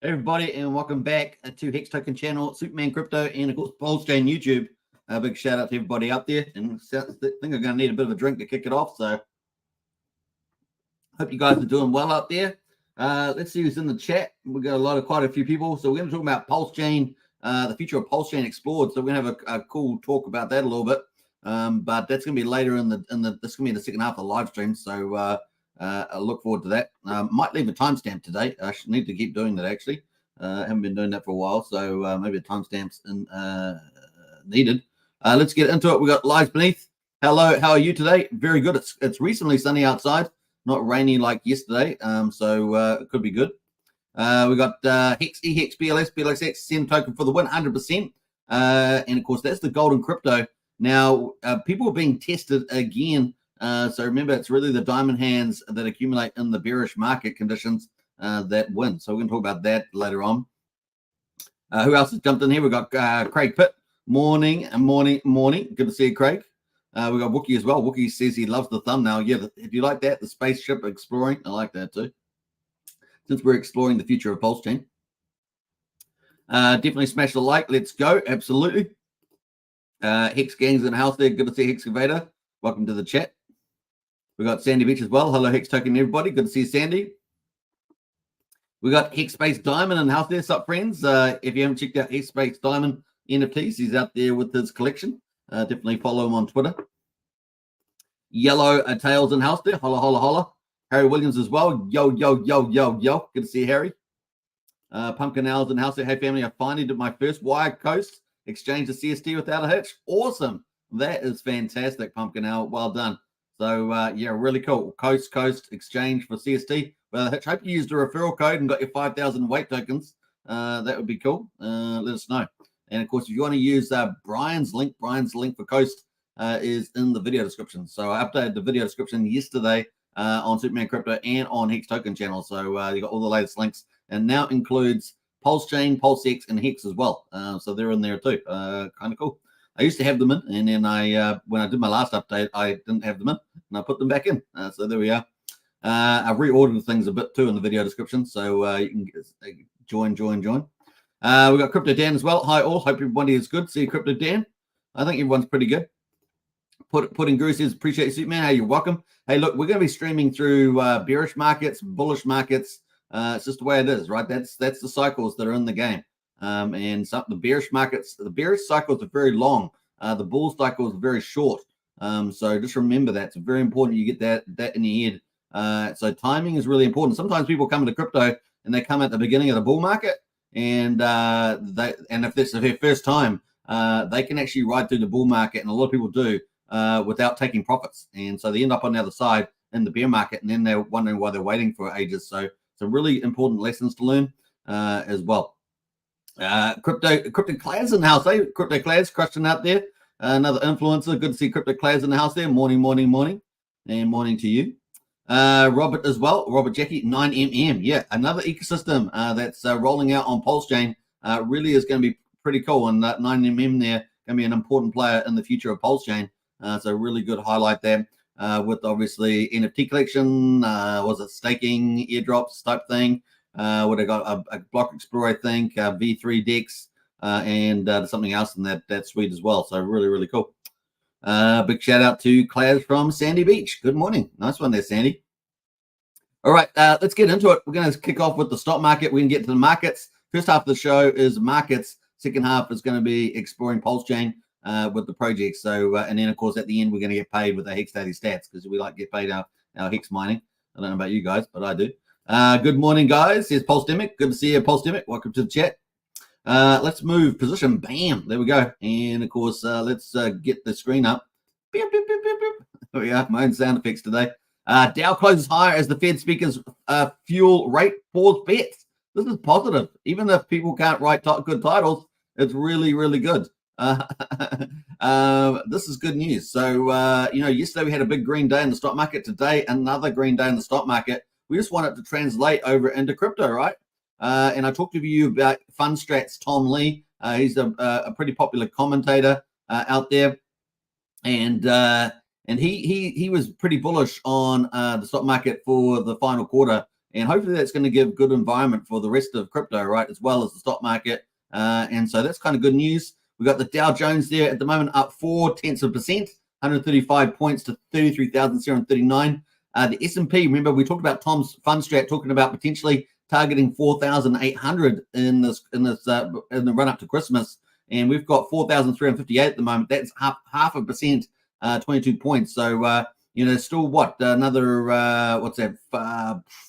Hey everybody, and welcome back to Hex Token channel, Superman Crypto, and of course Pulsechain YouTube. A big shout out to everybody out there, and I think I'm going to need a bit of a drink to kick it off. So, hope you guys are doing well out there. Let's see who's in the chat. We got quite a few people. So we're going to talk about Pulsechain, the future of Pulsechain Explored. So we're going to have a cool talk about that a little bit. But that's going to be later in the this is going to be the second half of the live stream. So I look forward to that. Might leave a timestamp today. I should need to keep doing that actually. I haven't been doing that for a while, so maybe the timestamps needed. Let's get into it. We got lives beneath. Hello, how are you today? Very good. It's recently sunny outside, not rainy like yesterday. So it could be good. We got Hex, EHEX, BLS, BLXX, send token for the win, 100%. And of course, that's the golden crypto. Now, people are being tested again. So remember, it's really the diamond hands that accumulate in the bearish market conditions that win. So we're going to talk about that later on. Who else has jumped in here? We've got Craig Pitt. Morning. Good to see you, Craig. We got Wookie as well. Wookie says he loves the thumbnail. Yeah, if you like that, the spaceship exploring, I like that too. Since we're exploring the future of Pulsechain. Definitely smash the like. Let's go. Absolutely. Hex Gang's in the house there. Good to see Hexcavator. Welcome to the chat. We got Sandy Beach as well. Hello, Hex Token, everybody. Good to see you, Sandy. We got Hex Space Diamond in the house there. What's up, friends? If you haven't checked out Hex Space Diamond NFTs, he's out there with his collection. Definitely follow him on Twitter. Yellow Tails in house there. Holla, holla, holla. Harry Williams as well. Yo, yo, yo, yo, yo. Good to see you, Harry. Pumpkin Owls in house there. Hey, family, I finally did my first wire coast exchange to CST without a hitch. Awesome. That is fantastic, Pumpkin Owl. Well done. So, yeah, really cool. Coast exchange for CST. Well, I hope you used a referral code and got your 5,000 weight tokens. That would be cool. Let us know. And, of course, if you want to use Brian's link for Coast is in the video description. So I updated the video description yesterday on Superman Crypto and on Hex Token channel. So you got all the latest links. And now includes Pulsechain, PulseX, and Hex as well. So they're in there too. Kind of cool. I used to have them in, and then when I did my last update, I didn't have them in, and I put them back in. So there we are. I've reordered things a bit too in the video description, so you can join. We got Crypto Dan as well. Hi all, hope everybody is good. See you, Crypto Dan. I think everyone's pretty good. Pudding Guru says, appreciate you, Superman. Hey, you're welcome. Hey, look, we're going to be streaming through bearish markets, bullish markets. It's just the way it is, right? That's the cycles that are in the game. And some the bearish markets, the bearish cycles are very long. The bull cycles are very short. So just remember that. It's very important you get that in your head. So timing is really important. Sometimes people come into crypto and they come at the beginning of the bull market, and if this is their first time, they can actually ride through the bull market, and a lot of people do without taking profits. And so they end up on the other side in the bear market, and then they're wondering why they're waiting for ages. So some really important lessons to learn as well. Crypto Clads in the house, eh? Crypto Clads crushing out there. Another influencer. Good to see Crypto Clads in the house there. Morning, and morning to you. Robert as well. Robert Jackie, 9mm. Yeah, another ecosystem that's rolling out on Pulsechain. Really is going to be pretty cool, and that 9mm there going to be an important player in the future of Pulsechain. So really good highlight there. With obviously NFT collection, was it staking, airdrops type thing. What I got a block explorer, I think, V3 Dex, and something else in that suite as well. So really cool. Big shout out to Claire from Sandy Beach. Good morning. Nice one there, Sandy. All right, let's get into it. We're going to kick off with the stock market. We can get to the markets. First half of the show is markets. Second half is going to be exploring Pulsechain with the project. So, and then of course at the end we're going to get paid with the Hex Daily Stats because we like to get paid our Hex mining. I don't know about you guys, but I do. Good morning, guys. Here's Pulsedemic. Good to see you, Pulsedemic. Welcome to the chat. Let's move position. Bam. There we go. And of course, let's get the screen up. Beep, beep, beep, beep, beep. There we are. My own sound effects today. Dow closes higher as the Fed speakers fuel rate pause bets. This is positive. Even if people can't write good titles, it's really good. This is good news. So, yesterday we had a big green day in the stock market. Today, another green day in the stock market. We just want it to translate over into crypto, right? And I talked to you about FundStrat's Tom Lee. He's a pretty popular commentator out there, and he was pretty bullish on the stock market for the final quarter. And hopefully that's going to give good environment for the rest of crypto, right, as well as the stock market. And so that's kind of good news. We've got the Dow Jones there at the moment up 0.4%, 135 points to 33,739. The S&P, remember we talked about Tom's fund strat talking about potentially targeting 4,800 in the run up to Christmas, and we've got 4,358 at the moment. That's half a percent, 22 points. So still another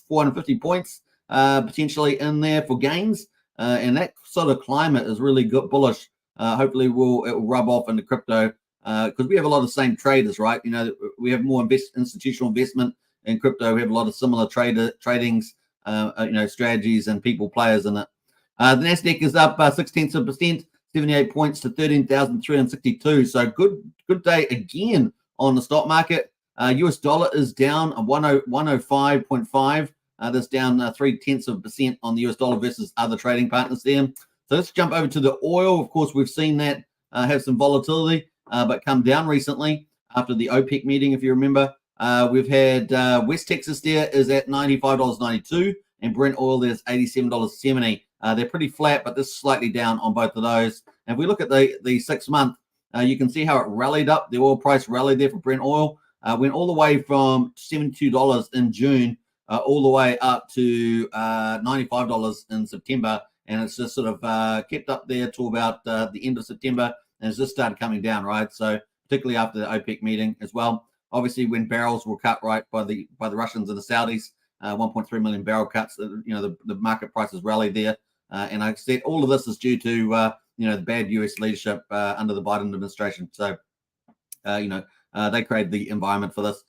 450 points potentially in there for gains, and that sort of climate is really good, bullish. Hopefully it will rub off into crypto because we have a lot of the same traders, right? We have more institutional investment in crypto. We have a lot of similar tradings, strategies and people players in it. The Nasdaq is up 0.6%, 78 points to 13,362. So good day again on the stock market. US dollar is down 105.5. That's down 0.3% on the US dollar versus other trading partners there. So let's jump over to the oil. Of course, we've seen that have some volatility, but come down recently after the OPEC meeting, if you remember. We've had West Texas there is at $95.92, and Brent oil there's $87.70. They're pretty flat, but this is slightly down on both of those. And if we look at the 6 month, you can see how it rallied up. The oil price rallied there for Brent oil. Went all the way from $72 in June, all the way up to $95 in September. And it's just sort of kept up there till about the end of September, and it's just started coming down, right? So particularly after the OPEC meeting as well. Obviously, when barrels were cut, right, by the Russians and the Saudis, 1.3 million barrel cuts, the market prices rallied there. And I said all of this is due to the bad US leadership under the Biden administration. So they created the environment for this.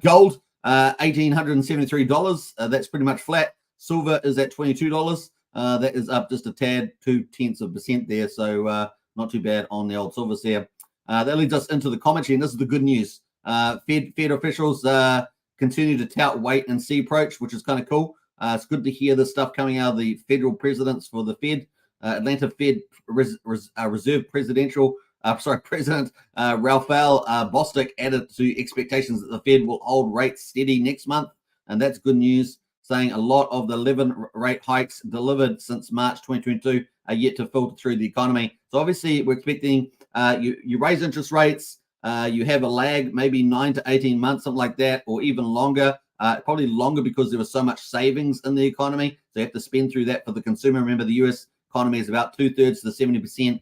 Gold, $1,873. That's pretty much flat. Silver is at $22. That is up just a tad, 0.2% there. So not too bad on the old silvers there. That leads us into the commentary, and this is the good news. Fed officials continue to tout wait and see approach, which is kind of cool. It's good to hear this stuff coming out of the federal presidents for the Fed. Atlanta Fed Reserve President Raphael Bostic added to expectations that the Fed will hold rates steady next month, and that's good news, saying a lot of the 11 rate hikes delivered since March 2022 are yet to filter through the economy. So obviously we're expecting you raise interest rates, you have a lag, maybe 9 to 18 months, something like that, or even longer, probably longer because there was so much savings in the economy. So you have to spend through that for the consumer. Remember, the US economy is about 2/3 to 70%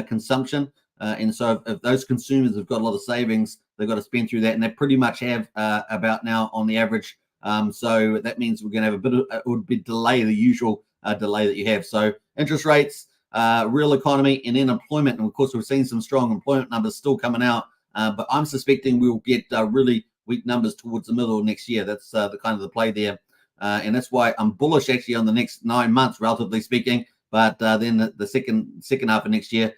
consumption. And so if those consumers have got a lot of savings, they've got to spend through that. And they pretty much have about now on the average. So that means we're going to have it would be delay, the usual delay that you have. So interest rates, real economy, and then employment. And of course, we've seen some strong employment numbers still coming out. But I'm suspecting we'll get really weak numbers towards the middle of next year. That's the kind of the play there. And that's why I'm bullish actually on the next 9 months, relatively speaking. But then the second half of next year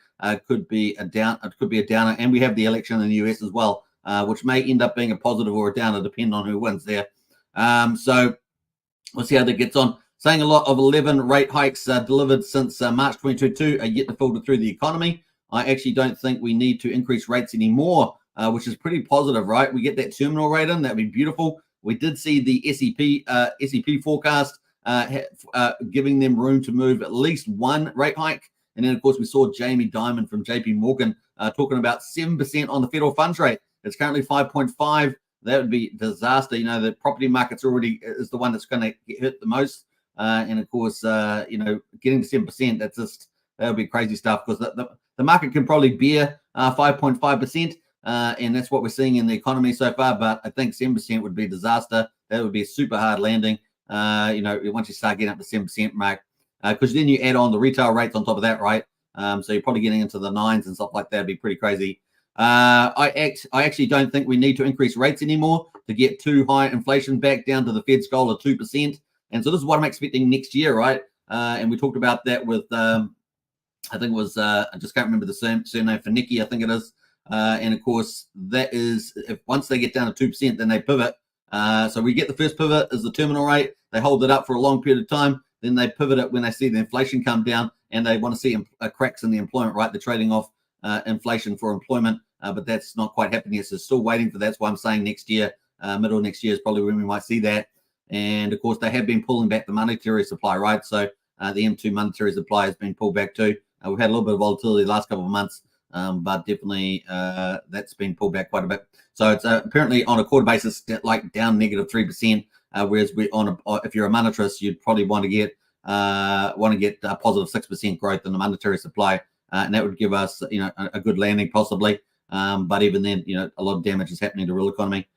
could be a down. It could be a downer. And we have the election in the US as well, which may end up being a positive or a downer, depending on who wins there. So we'll see how that gets on. Saying a lot of 11 rate hikes delivered since March 2022 are yet to filter through the economy. I actually don't think we need to increase rates anymore, which is pretty positive, right? We get that terminal rate in, that'd be beautiful. We did see the SEP forecast giving them room to move at least one rate hike. And then, of course, we saw Jamie Dimon from JP Morgan talking about 7% on the federal funds rate. It's currently 5.5. That would be disaster. The property market's already is the one that's going to get hit the most. And of course, getting to 7%, that would be crazy stuff, because the market can probably bear 5.5%. And that's what we're seeing in the economy so far. But I think 7% would be a disaster. That would be a super hard landing, once you start getting up to 7% mark, because then you add on the retail rates on top of that, right? So you're probably getting into the 9s and stuff like that. It'd be pretty crazy. I actually don't think we need to increase rates anymore to get too high inflation back down to the Fed's goal of 2%. And so this is what I'm expecting next year, right? And we talked about that with, I think it was, I just can't remember the surname for Nikki, I think it is. And of course, that is, if once they get down to 2%, then they pivot. So we get the first pivot is the terminal rate. They hold it up for a long period of time. Then they pivot it when they see the inflation come down, and they want to see cracks in the employment, right? They're trading off inflation for employment, but that's not quite happening yet. So still waiting for that. That's why I'm saying next year, middle of next year is probably when we might see that. And of course, they have been pulling back the monetary supply, right? So the M2 monetary supply has been pulled back too. We've had a little bit of volatility the last couple of months, but definitely that's been pulled back quite a bit. So it's apparently on a quarter basis, like down -3%. Whereas if you're a monetarist, you'd probably want to get a positive 6% growth in the monetary supply, and that would give us, a good landing possibly. But even then, a lot of damage is happening to the real economy.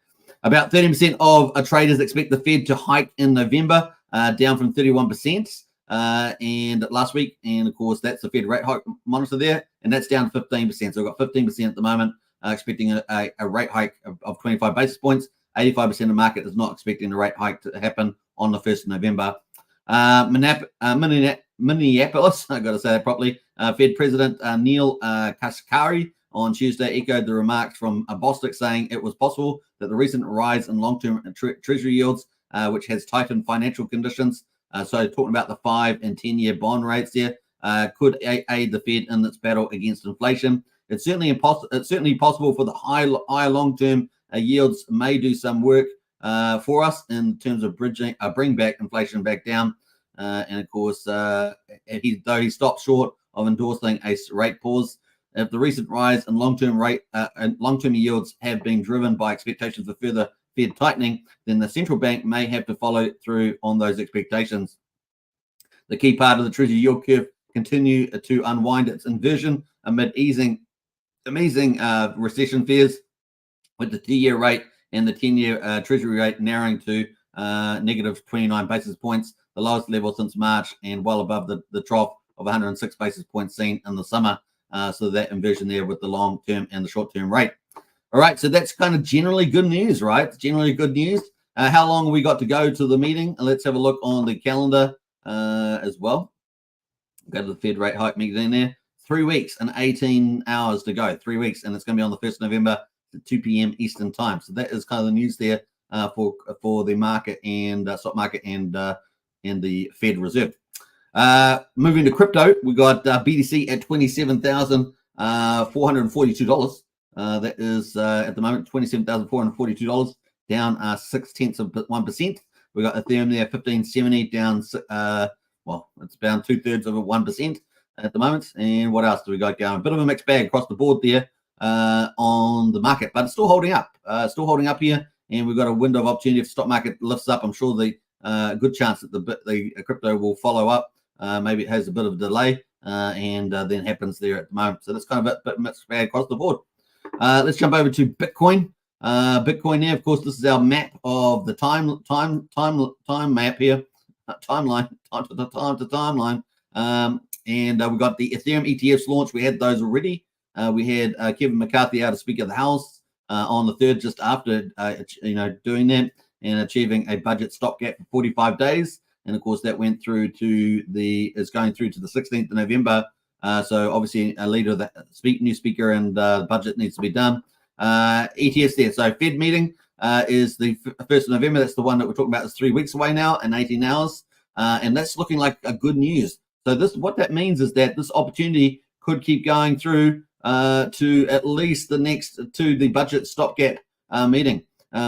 About 30% of traders expect the Fed to hike in November, down from 31% and last week. And of course, that's the Fed rate hike monitor there, and that's down to 15%. So we've got 15% at the moment expecting a rate hike of 25 basis points. 85% of the market is not expecting the rate hike to happen on the 1st of November. Minneapolis, I got to say that properly. Fed President Neil Kashkari on Tuesday echoed the remarks from Bostic, saying it was possible that the recent rise in long-term treasury yields, which has tightened financial conditions, so talking about the 5 and 10-year bond rates there, could aid the Fed in its battle against inflation. It's certainly possible for the higher long-term yields may do some work for us in terms of bring back inflation back down. And of course, though he stopped short of endorsing a rate pause. If the recent rise in long-term yields have been driven by expectations for further Fed tightening, then the central bank may have to follow through on those expectations. The key part of the Treasury yield curve continue to unwind its inversion amid easing recession fears, with the 2-year rate and the 10-year Treasury rate narrowing to negative 29 basis points, the lowest level since March, and well above the trough of 106 basis points seen in the summer. So that inversion there with the long-term and the short-term rate. All right, so that's kind of generally good news, right? Generally good news. How long have we got to go to the meeting? Let's have a look on the calendar as well. Go to the Fed rate hike meeting there. 3 weeks and 18 hours to go. 3 weeks, and it's going to be on the 1st of November at 2 p.m. Eastern time. So that is kind of the news there for the market and stock market and the Fed Reserve. Moving to crypto, we got BTC at $27,442. That is at the moment $27,442, down 0.6%. We got Ethereum there 1570, down it's down 2/3 of 1% at the moment. And what else do we got going? A bit of a mixed bag across the board there on the market, but it's still holding up. Here, and we've got a window of opportunity. If the stock market lifts up, I'm sure the good chance that the crypto will follow up. Maybe it has a bit of a delay and then happens there at the moment. So that's kind of a bit mixed bag across the board. Let's jump over to Bitcoin. Bitcoin there, of course, this is our map of the time map here. Timeline. And we got the Ethereum ETFs launch. We had those already. We had Kevin McCarthy out as Speaker of the House on the 3rd, just after doing that and achieving a budget stopgap for 45 days. And of course, that went through to is going through to the 16th of November. So obviously, a leader of the new speaker, and the budget needs to be done. ETFs there. So Fed meeting is the 1st of November. That's the one that we're talking about. Is 3 weeks away now and 18 hours. And that's looking like a good news. So what that means is that this opportunity could keep going through to at least the budget stopgap meeting.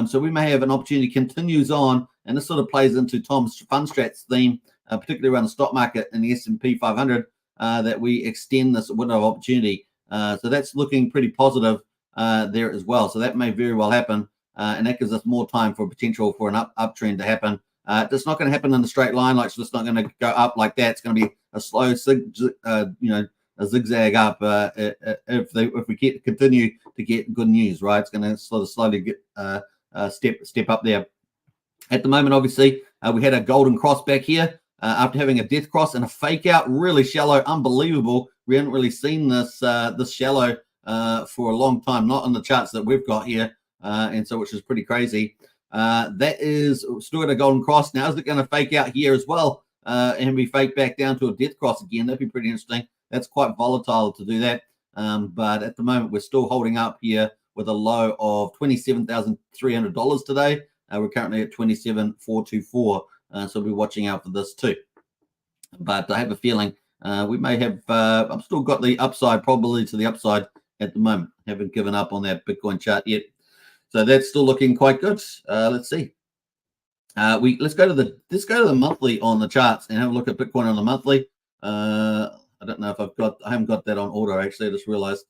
So we may have an opportunity continues on, and this sort of plays into Tom's Fund Strats theme, particularly around the stock market and the S&P 500, that we extend this window of opportunity. So that's looking pretty positive there as well. So that may very well happen, and that gives us more time for potential for an uptrend to happen. It's not going to happen in a straight line. Like, so it's not going to go up like that. It's going to be a slow, a zigzag up. If we continue to get good news, right? It's going to slowly get step up there. At the moment, obviously, we had a golden cross back here after having a death cross and a fake out, really shallow, unbelievable. We haven't really seen this shallow for a long time, not on the charts that we've got here, and so which is pretty crazy. That is still at a golden cross. Now, is it going to fake out here as well and be faked back down to a death cross again? That'd be pretty interesting. That's quite volatile to do that. But at the moment, we're still holding up here with a low of $27,300 today. We're currently at $27,424. So we'll be watching out for this too. But I have a feeling we may have, I've still got the upside, probably to the upside at the moment. Haven't given up on that Bitcoin chart yet. So that's still looking quite good. Let's see. Let's go to the monthly on the charts and have a look at Bitcoin on the monthly. I don't know if I haven't got that on order actually. I just realized.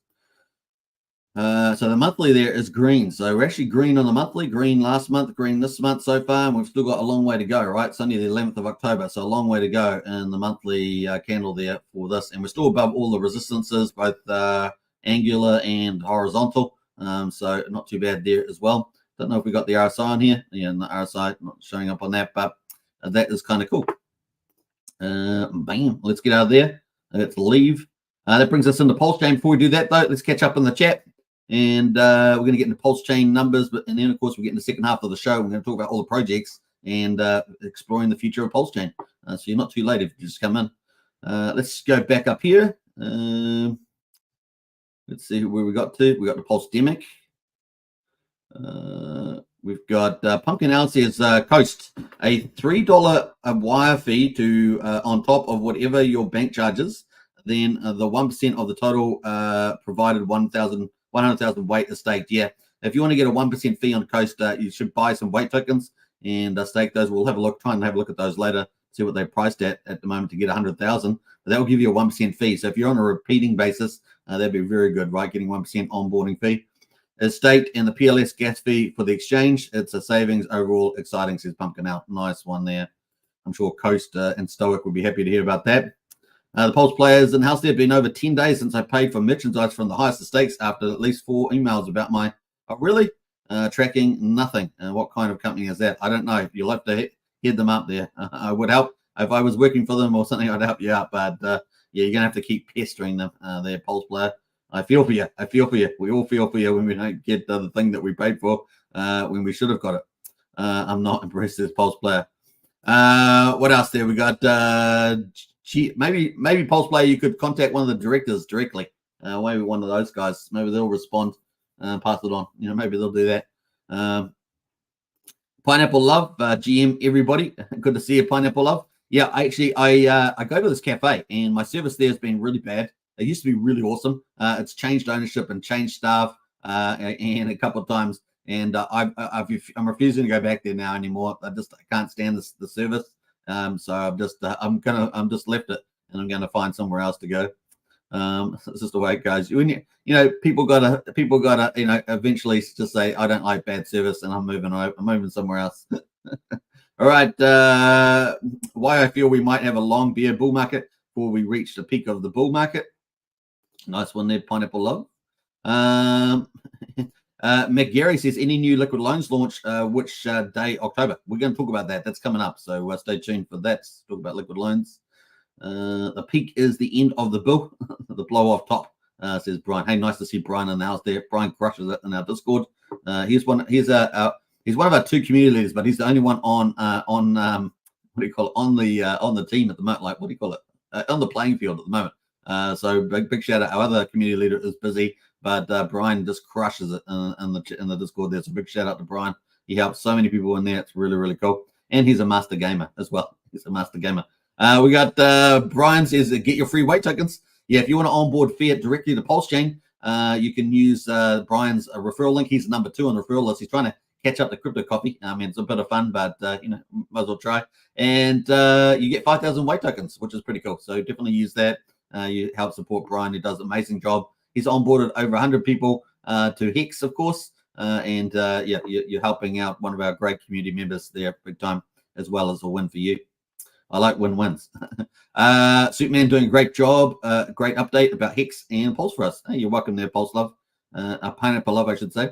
So the monthly there is green. So we're actually green on the monthly, green last month, green this month so far, and we've still got a long way to go, right? It's only the 11th of October, so a long way to go in the monthly candle there for this. And we're still above all the resistances, both angular and horizontal. So not too bad there as well. Don't know if we got the RSI on here. Yeah, the RSI not showing up on that, but that is kind of cool. Bam, let's get out of there. Let's leave. That brings us into Pulsechain. Before we do that, though, let's catch up in the chat. And we're going to get into Pulsechain numbers, and then, of course, we get in the second half of the show. We're going to talk about all the projects and exploring the future of Pulsechain. So you're not too late if you just come in. Let's go back up here. Let's see where we got to. We got the Pulsedemic. We've got Pumpkin Al says Coast, a $3 wire fee to on top of whatever your bank charges. Then the 1% of the total provided 100,000 weight is staked. Yeah, if you want to get a 1% fee on Coast, you should buy some weight tokens and stake those. We'll have a look, try and have a look at those later, see what they're priced at the moment to get 100,000. But that will give you a 1% fee. So if you're on a repeating basis, that'd be very good, right? Getting 1% onboarding fee. Is staked in the PLS gas fee for the exchange. It's a savings overall. Exciting, says Pumpkin Out. Nice one there. I'm sure Coast and Stoic would be happy to hear about that. The Pulse players in house there. Been over 10 days since I paid for merchandise from the highest stakes after at least 4 emails about my really tracking nothing. What kind of company is that? I don't know. You'll have to head them up there. I would help if I was working for them or something. I'd help you out, but yeah, you're gonna have to keep pestering them. Their Pulse player. I feel for you. I feel for you. We all feel for you when we don't get the thing that we paid for when we should have got it. I'm not impressed as Pulse player. What else there? We got maybe Pulse player. You could contact one of the directors directly. Maybe one of those guys. Maybe they'll respond and pass it on. You know, maybe they'll do that. Pineapple Love, GM everybody. Good to see you, Pineapple Love. Yeah, I go to this cafe and my service there has been really bad. It used to be really awesome. It's changed ownership and changed staff and a couple of times. And I'm refusing to go back there now anymore. I can't stand the service. So I'm just left it, and I'm going to find somewhere else to go. It's just the way it goes. When people gotta eventually just say I don't like bad service, and I'm moving somewhere else. All right. Why I feel we might have a long bear bull market before we reach the peak of the bull market. Nice one there, Pineapple Love. McGarry says, any new liquid loans launch, which day? October. We're going to talk about that. That's coming up. So stay tuned for that. Talk about liquid loans. The peak is the end of the bull, the blow off top, says Brian. Hey, nice to see Brian in the house there. Brian crushes it in our Discord. He's one of our 2 community leaders, but he's the only one on what do you call it, on the team at the moment. Like, what do you call it? On the playing field at the moment. So big shout out. Our other community leader is busy, but Brian just crushes it in the Discord there. So big shout out to Brian. He helps so many people in there. It's really, really cool. And he's a master gamer as well. He's a master gamer. We got Brian says, get your free weight tokens. Yeah, if you want to onboard fiat directly to Pulsechain, you can use Brian's referral link. He's number 2 on the referral list. He's trying to catch up the crypto coffee. I mean, it's a bit of fun, but might as well try. And you get 5,000 weight tokens, which is pretty cool. So definitely use that. You help support Brian, who does an amazing job. He's onboarded over 100 people to Hex, of course. And you're helping out one of our great community members there big time, as well as a win for you. I like win-wins. Superman doing a great job. Great update about Hex and Pulse for us. Hey, you're welcome there, Pulse Love. Pineapple Love, I should say.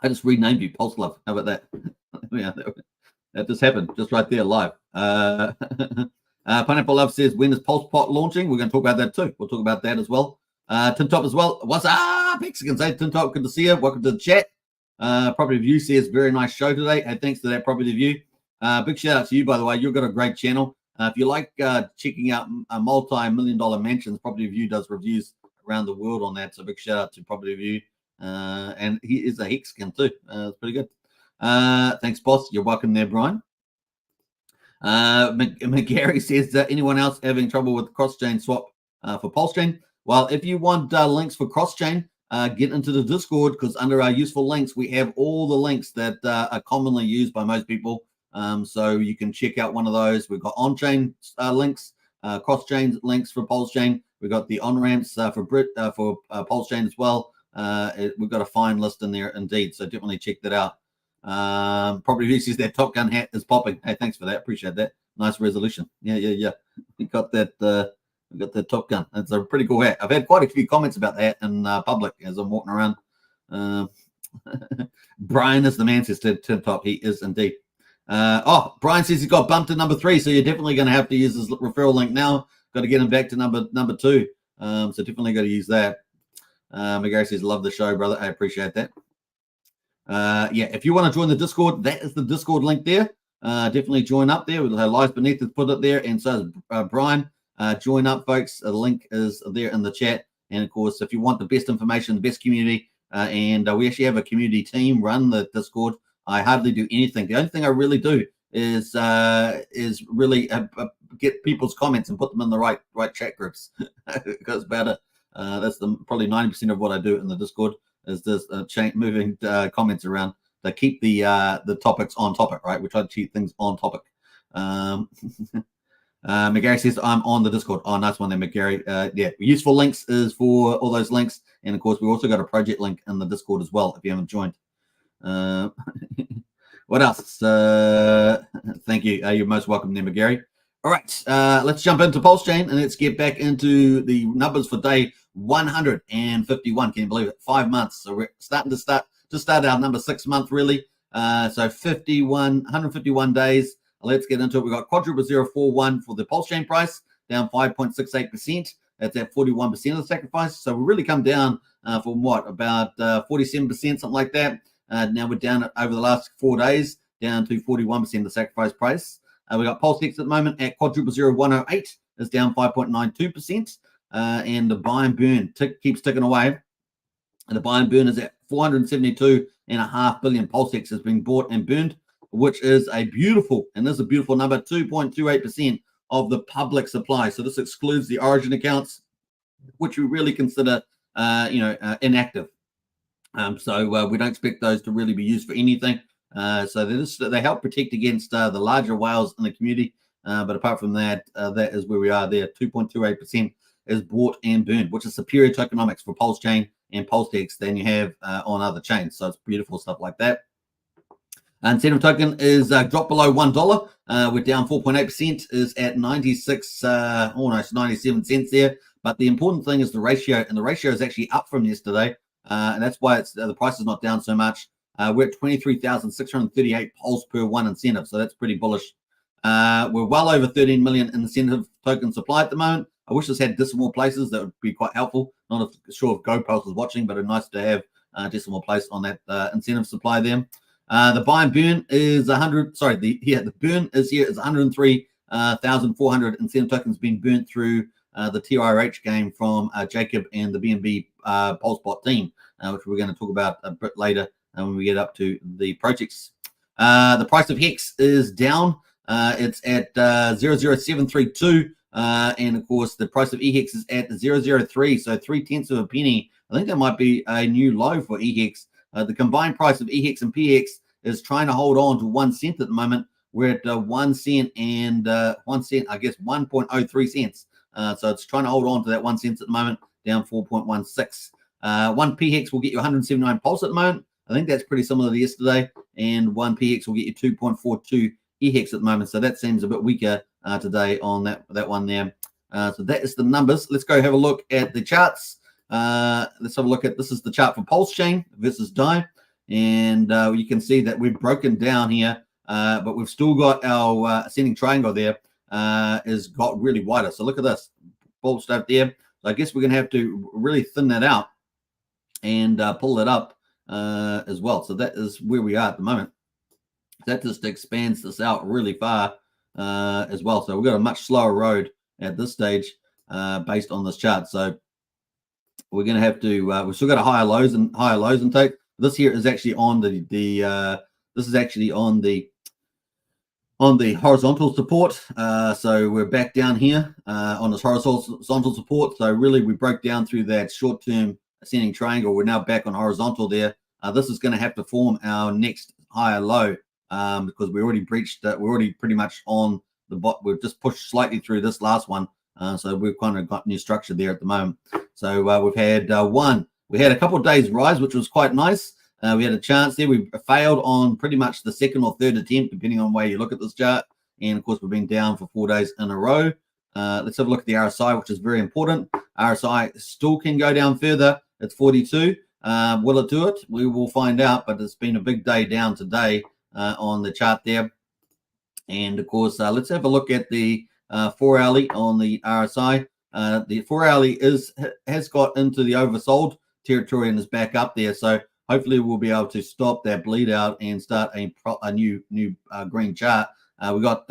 I just renamed you Pulse Love. How about that? Yeah, that just happened, just right there, live. Pineapple Love says, when is Pulse Pot launching? We're going to talk about that too. We'll talk about that as well. Tin Top as well. What's up, Mexicans? Hey, Tin Top, good to see you. Welcome to the chat. Property View says, very nice show today. Hey, thanks to that Property View. Big shout out to you, by the way. You've got a great channel. If you like checking out multi-million-dollar mansions, Property View does reviews around the world on that. So big shout out to Property View. And he is a Hexkin too. It's pretty good. Thanks, boss. You're welcome there, Brian. McGarry says, anyone else having trouble with cross-chain swap for Pulsechain? Well, if you want links for cross-chain, get into the Discord, because under our useful links, we have all the links that are commonly used by most people So you can check out one of those. We've got on-chain links, cross-chain links for Pulsechain. We've got the on-ramps for Pulsechain as well. We've got a fine list in there indeed, so definitely check that out. Probably uses that Top Gun hat is popping. Hey, thanks for that. Appreciate that. Nice resolution. Yeah. We got that. We got the Top Gun. It's a pretty cool hat. I've had quite a few comments about that in public as I'm walking around. Brian is the man, says Tin Top. He is indeed. Brian says he's got bumped to number 3, so you're definitely going to have to use his referral link now. Got to get him back to number 2. So definitely got to use that. McGarry says, love the show, brother. I appreciate that. If you want to join the Discord, that is the Discord link there. Definitely join up there. Lies Beneath has put it there, and so is Brian. Join up, folks. The link is there in the chat. And of course, if you want the best information, the best community, and we actually have a community team run the Discord. I hardly do anything. The only thing I really do is really get people's comments and put them in the right chat groups. Because about it. That's probably 90% of what I do in the Discord is just moving comments around to keep the topics on topic, right? We try to keep things on topic. McGarry says, I'm on the Discord. Oh, nice one there, McGarry. Useful links is for all those links. And of course, we also got a project link in the Discord as well if you haven't joined. What else? Thank you. You're most welcome there, McGarry. All right, let's jump into Pulsechain and let's get back into the numbers for day 151. Can you believe it? 5 months. So we're starting to start our number 6 month really. So 151 days. Let's get into it. We got quadruple 041 for the Pulsechain price, down 5.68%. That's at 41% of the sacrifice. So we really come down from what, about 47%, something like that. Now we're down over the last 4 days, down to 41% of the sacrifice price. We got Pulsechain at the moment at quadruple 0108, is down 5.92%. And the buy and burn keeps ticking away. And the buy and burn is at 472.5 billion Pulsechain has been bought and burned, which is a beautiful number, 2.28% of the public supply. So this excludes the origin accounts, which we really consider, inactive. So we don't expect those to really be used for anything. So they help protect against the larger whales in the community. But apart from that, that is where we are there. 2.28% is bought and burned, which is superior tokenomics for Pulsechain and Pulsechain than you have on other chains. So it's beautiful stuff like that. Incentive token is dropped below $1. We're down 4.8%, is at 96, almost 97 cents there. But the important thing is the ratio, and the ratio is actually up from yesterday. And that's why the price is not down so much. We're at 23,638 pulse per one incentive. So that's pretty bullish. We're well over 13 million incentive token supply at the moment. I wish this had decimal places. That would be quite helpful. Not sure if GoPulse is watching, but it's nice to have decimal place on that incentive supply there. The buy and burn is 100. Sorry, the burn is here is 103,400 incentive tokens being burnt through the TRH game from Jacob and the BNB PulseBot team, which we're going to talk about a bit later when we get up to the projects. The price of Hex is down. It's at 0.0732. And of course, the price of EHEX is at 0.03, so 0.3 of a penny. I think that might be a new low for EHEX. The combined price of EHEX and PX is trying to hold on to 1 cent at the moment. We're at 1 cent and 1 cent, I guess 1.03 cents. So it's trying to hold on to that 1 cent at the moment, down 4.16. 1 PX will get you 179 pulse at the moment. I think that's pretty similar to yesterday. And 1 PX will get you 2.42 EHEX at the moment. So that seems a bit weaker today on that one there. So that is the numbers. Let's go have a look at the charts. Let's have a look at, this is the chart for Pulsechain versus DAI. And you can see that we've broken down here, but we've still got our ascending triangle there is got really wider. So look at this, bulb stuff there. So I guess we're going to have to really thin that out and pull that up as well. So that is where we are at the moment. That just expands this out really far as well. So we've got a much slower road at this stage based on this chart. So we're going to have to, we've still got a higher lows and take. This here is actually on this is actually on the horizontal support. So we're back down here on this horizontal support. So really we broke down through that short-term ascending triangle. We're now back on horizontal there. This is going to have to form our next higher low because we already breached that. We're already pretty much on the bot. We've just pushed slightly through this last one. So we've kind of got new structure there at the moment. So we've had we had a couple of days rise, which was quite nice. We had a chance there. We failed on pretty much the second or third attempt, depending on where you look at this chart. And of course, we've been down for 4 days in a row. Let's have a look at the RSI, which is very important. RSI still can go down further. It's 42. Will it do it? We will find out, but it's been a big day down today on the chart there. And of course, let's have a look at the 4-hourly on the RSI. The 4-hourly has got into the oversold territory and is back up there. So hopefully we'll be able to stop that bleed out and start a new green chart. We got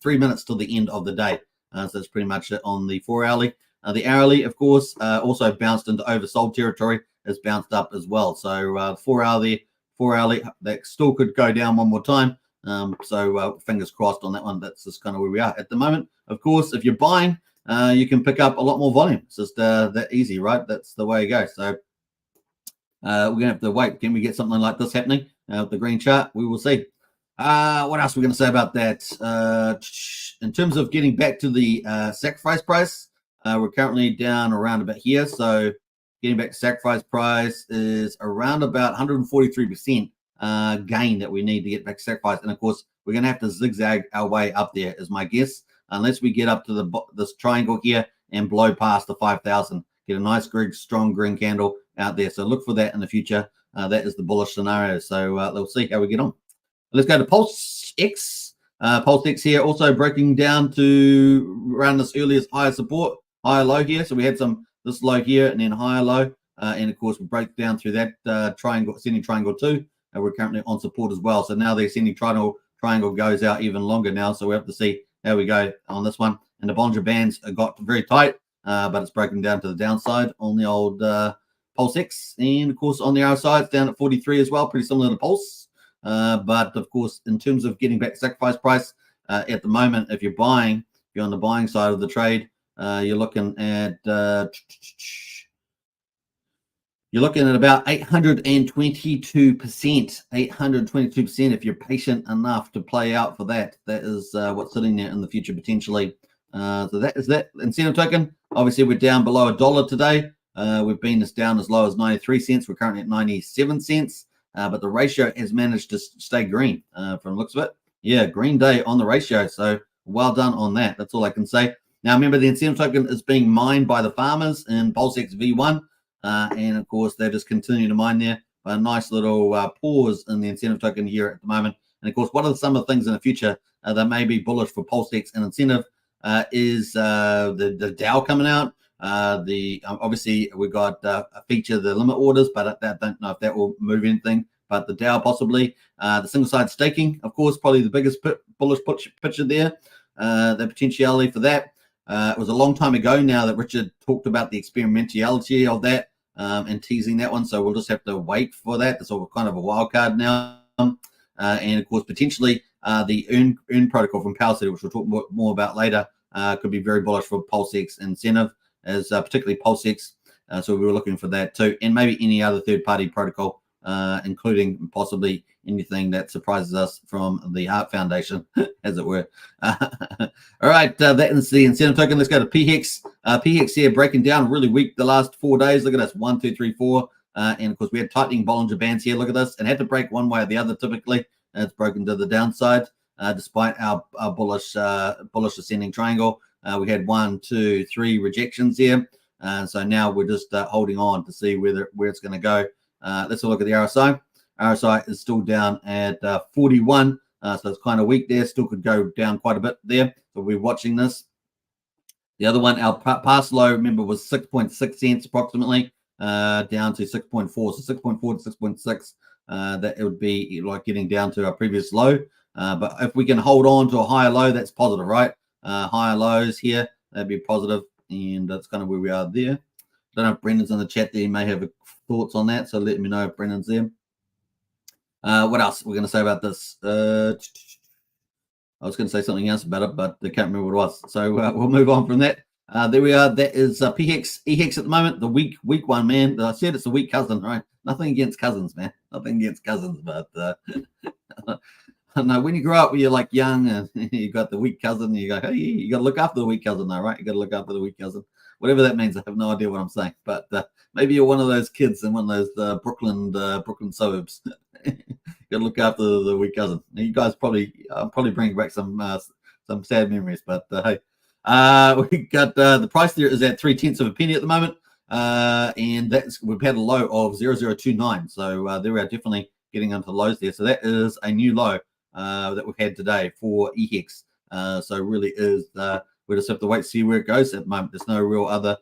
3 minutes till the end of the day. So that's pretty much it on the 4-hourly. The hourly, of course, also bounced into oversold territory. Has bounced up as well. So 4-hourly, that still could go down one more time. So fingers crossed on that one. That's just kind of where we are at the moment. Of course, if you're buying, you can pick up a lot more volume. It's just that easy, right? That's the way it goes. So we're going to have to wait. Can we get something like this happening with the green chart? We will see. What else are we going to say about that? In terms of getting back to the sacrifice price, we're currently down around about here. So getting back to sacrifice price is around about 143% gain that we need to get back to sacrifice. And of course, we're going to have to zigzag our way up there, is my guess, unless we get up to this triangle here and blow past the 5,000. Get a nice, strong green candle out there. So look for that in the future. That is the bullish scenario. So we'll see how we get on. Let's go to Pulsechain. Pulsechain here also breaking down to around this earliest higher support, higher low here. So we had this low here and then higher low. And of course, we break down through that ascending triangle too. We're currently on support as well. So now the ascending triangle goes out even longer now. So we have to see how we go on this one. And the Bollinger Bands got very tight, but it's broken down to the downside on the old Pulsechain. And of course, on the RSI, it's down at 43 as well, pretty similar to Pulse. But of course, in terms of getting back to sacrifice price, at the moment, if you're buying, if you're on the buying side of the trade, you're looking at about 822%. 822% if you're patient enough to play out for that. That is what's sitting there in the future potentially. So that is that incentive token. Obviously, we're down below $1 today. We've been down as low as 93 cents. We're currently at 97 cents. But the ratio has managed to stay green from the looks of it. Yeah, green day on the ratio. So well done on that. That's all I can say. Now, remember, the incentive token is being mined by the farmers in Pulsechain V1. And of course, they just continue to mine there. A nice little pause in the incentive token here at the moment. And of course, what are some of the things in the future that may be bullish for Pulsechain and incentive is the DAO coming out. Obviously we've got a feature, the limit orders, but I don't know if that will move anything. But the DAO possibly, the single side staking, of course, probably the biggest bullish picture there. The potentiality for that. It was a long time ago now that Richard talked about the experimentality of that and teasing that one. So we'll just have to wait for that. It's all kind of a wild card now. And of course, potentially the earn protocol from Pulsechain, which we'll talk more about later, could be very bullish for Pulsechain incentive, as particularly Pulsechain. So we were looking for that too, and maybe any other third-party protocol, including possibly anything that surprises us from the Heart Foundation, as it were. All right, that is the incentive token. Let's go to PHEX. PHEX here breaking down really weak the last 4 days. Look at this, 1, 2, 3, 4. And of course, we had tightening Bollinger Bands here. Look at this. It had to break one way or the other typically. It's broken to the downside, despite our bullish ascending triangle. We had 1, 2, 3 rejections here. So now we're just holding on to see where it's going to go. Let's have a look at the RSI. RSI is still down at 41. So it's kind of weak there. Still could go down quite a bit there. So we're watching this. The other one, our past low, remember, was 6.6 cents approximately, down to 6.4. So 6.4 to 6.6, that it would be like getting down to our previous low. But if we can hold on to a higher low, that's positive, right? Higher lows here, that'd be positive. And that's kind of where we are there. Don't know if Brendan's in the chat there. He may have thoughts on that. So let me know if Brendan's there. What else we're going to say about this? I was going to say something else about it, but I can't remember what it was. So we'll move on from that. There we are. That is PHEX, EHEX at the moment, the weak one, man. I said it's a weak cousin, right? Nothing against cousins, man. Nothing against cousins, but no, when you grow up, when you're like young and you got the weak cousin, you go, hey, you got to look after the weak cousin, though, right? You got to look after the weak cousin, whatever that means. I have no idea what I'm saying, but maybe you're one of those kids in one of those Brooklyn suburbs. You got to look after the weak cousin. Now, you guys probably bring back some sad memories, but hey. We got the price there is at 0.3 of a penny at the moment, and we've had a low of 0.0029. So there we are, definitely getting into lows there. So that is a new low that we've had today for EHEX. So really is we just have to wait to see where it goes at the moment. There's no real other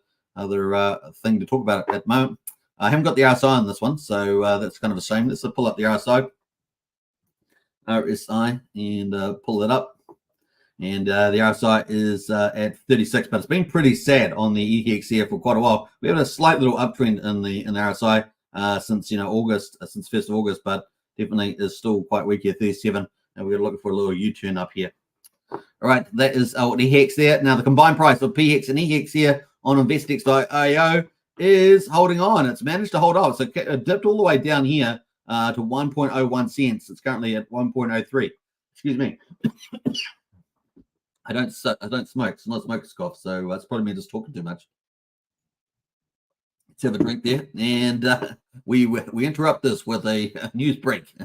thing to talk about at the moment. I haven't got the RSI on this one, so that's kind of a shame. Let's pull up the RSI and pull it up. And the RSI is at 36, but it's been pretty sad on the EHEX here for quite a while. We have a slight little uptrend in the RSI since August, since 1st of August, but definitely is still quite weak here, 37. And we're looking for a little U-turn up here. All right, that is EHEX there. Now the combined price of PHEX and EHEX here on InvestX.io is holding on. It's managed to hold on. So it dipped all the way down here to 1.01 cents. It's currently at 1.03. Excuse me. I don't smoke. It's not a smoker's cough, so that's probably me just talking too much. Let's have a drink there, and we interrupt this with a news break.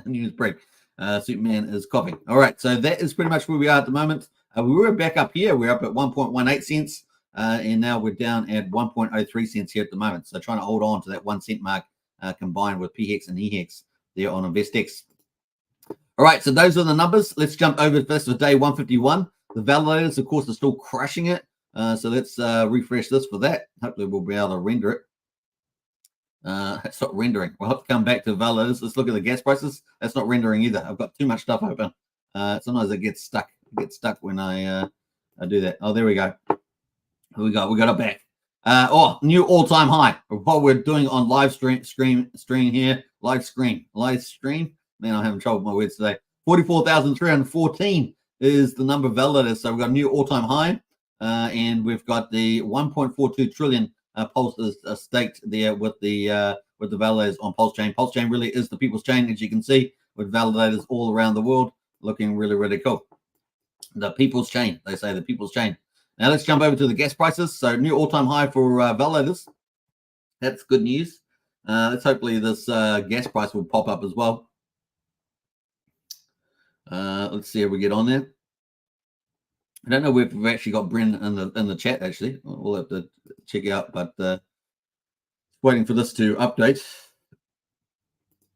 Superman is coughing. All right, so that is pretty much where we are at the moment. We were back up here. We're up at 1.18 cents, and now we're down at 1.03 cents here at the moment. So trying to hold on to that 1 cent mark combined with PHEX and EHEX there on InvestX. All right, so those are the numbers. Let's jump over first for day 151. The validators, of course, are still crushing it. So let's refresh this for that. Hopefully, we'll be able to render it. It's not rendering. We'll have to come back to validators. Let's look at the gas prices. That's not rendering either. I've got too much stuff open. Sometimes it gets stuck. It gets stuck when I do that. Oh, there we go. Here we go. We got it back. New all-time high. What we're doing on live stream here. Live stream. Man, I'm having trouble with my words today. 44,314. is the number of validators. So we've got a new all-time high, and we've got the 1.42 trillion pulses staked there with the validators on Pulsechain. Pulsechain really is the people's chain, as you can see, with validators all around the world, looking really, really cool. The people's chain, they say, the people's chain. Now let's jump over to the gas prices. So new all-time high for validators. That's good news. Let's hopefully this gas price will pop up as well. Let's see how we get on there. I don't know if we've actually got Bren in the chat. Actually, we'll have to check out. But waiting for this to update.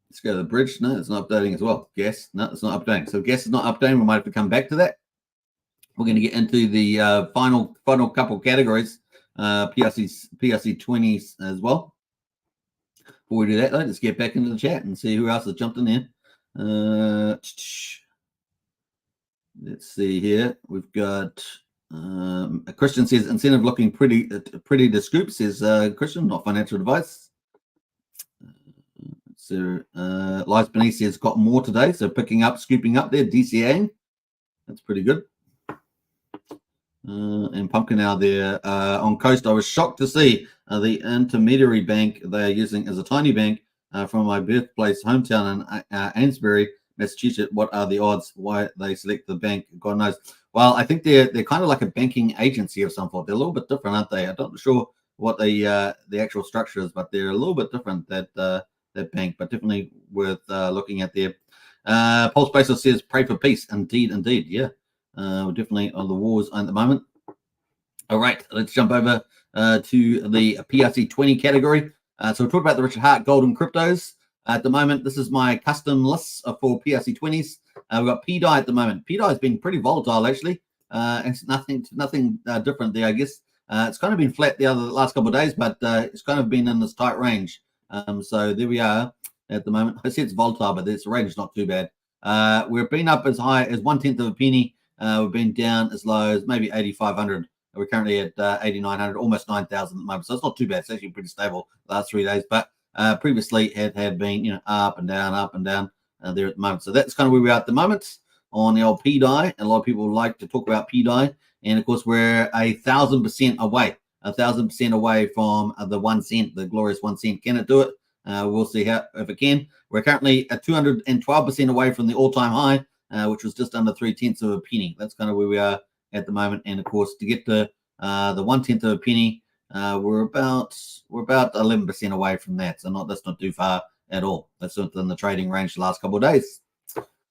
Let's go to the bridge. No, it's not updating as well. Gas, no, it's not updating. So gas is not updating. We might have to come back to that. We're going to get into the final couple categories, PRC 20s as well. Before we do that, though, let's get back into the chat and see who else has jumped in there. Let's see here. We've got Christian says incentive looking pretty to scoop, says Christian, not financial advice. So Lies Beneath says got more today, so picking up, scooping up there, DCAing. That's pretty good. And Pumpkin out there on Coast. I was shocked to see the intermediary bank they are using as a tiny bank from my birthplace, hometown in Amesbury, Massachusetts. What are the odds why they select the bank? God knows. Well, I think they're kind of like a banking agency of some sort. They're a little bit different, aren't they? I'm not sure what the actual structure is, but they're a little bit different, that bank, but definitely worth looking at there. Pulse Basis says pray for peace. Indeed. Yeah. We're definitely on the wars at the moment. All right, let's jump over to the PRC 20 category. So we'll talk about the Richard Hart Gold and Cryptos. At the moment, this is my custom list for PRC 20s. We've got PDI at the moment. PDI has been pretty volatile, actually. It's nothing different there, I guess. It's kind of been flat the last couple of days, but it's kind of been in this tight range. So there we are at the moment. I said it's volatile, but this range is not too bad. We've been up as high as 1/10 of a penny. We've been down as low as maybe 8,500. We're currently at 8,900, almost 9,000 at the moment. So it's not too bad. It's actually pretty stable the last 3 days. But previously it had been, up and down there at the moment. So that's kind of where we are at the moment on the old PDI. And a lot of people like to talk about PDI And of course, we're 1,000% away, 1,000% away from the 1 cent, the glorious 1 cent. Can it do it? We'll see how if it can. We're currently at 212% away from the all-time high, which was just under 3/10 of a penny. That's kind of where we are at the moment. And of course, to get to the 1/10 of a penny, we're about 11% away from that. So that's not too far at all. That's within the trading range the last couple of days.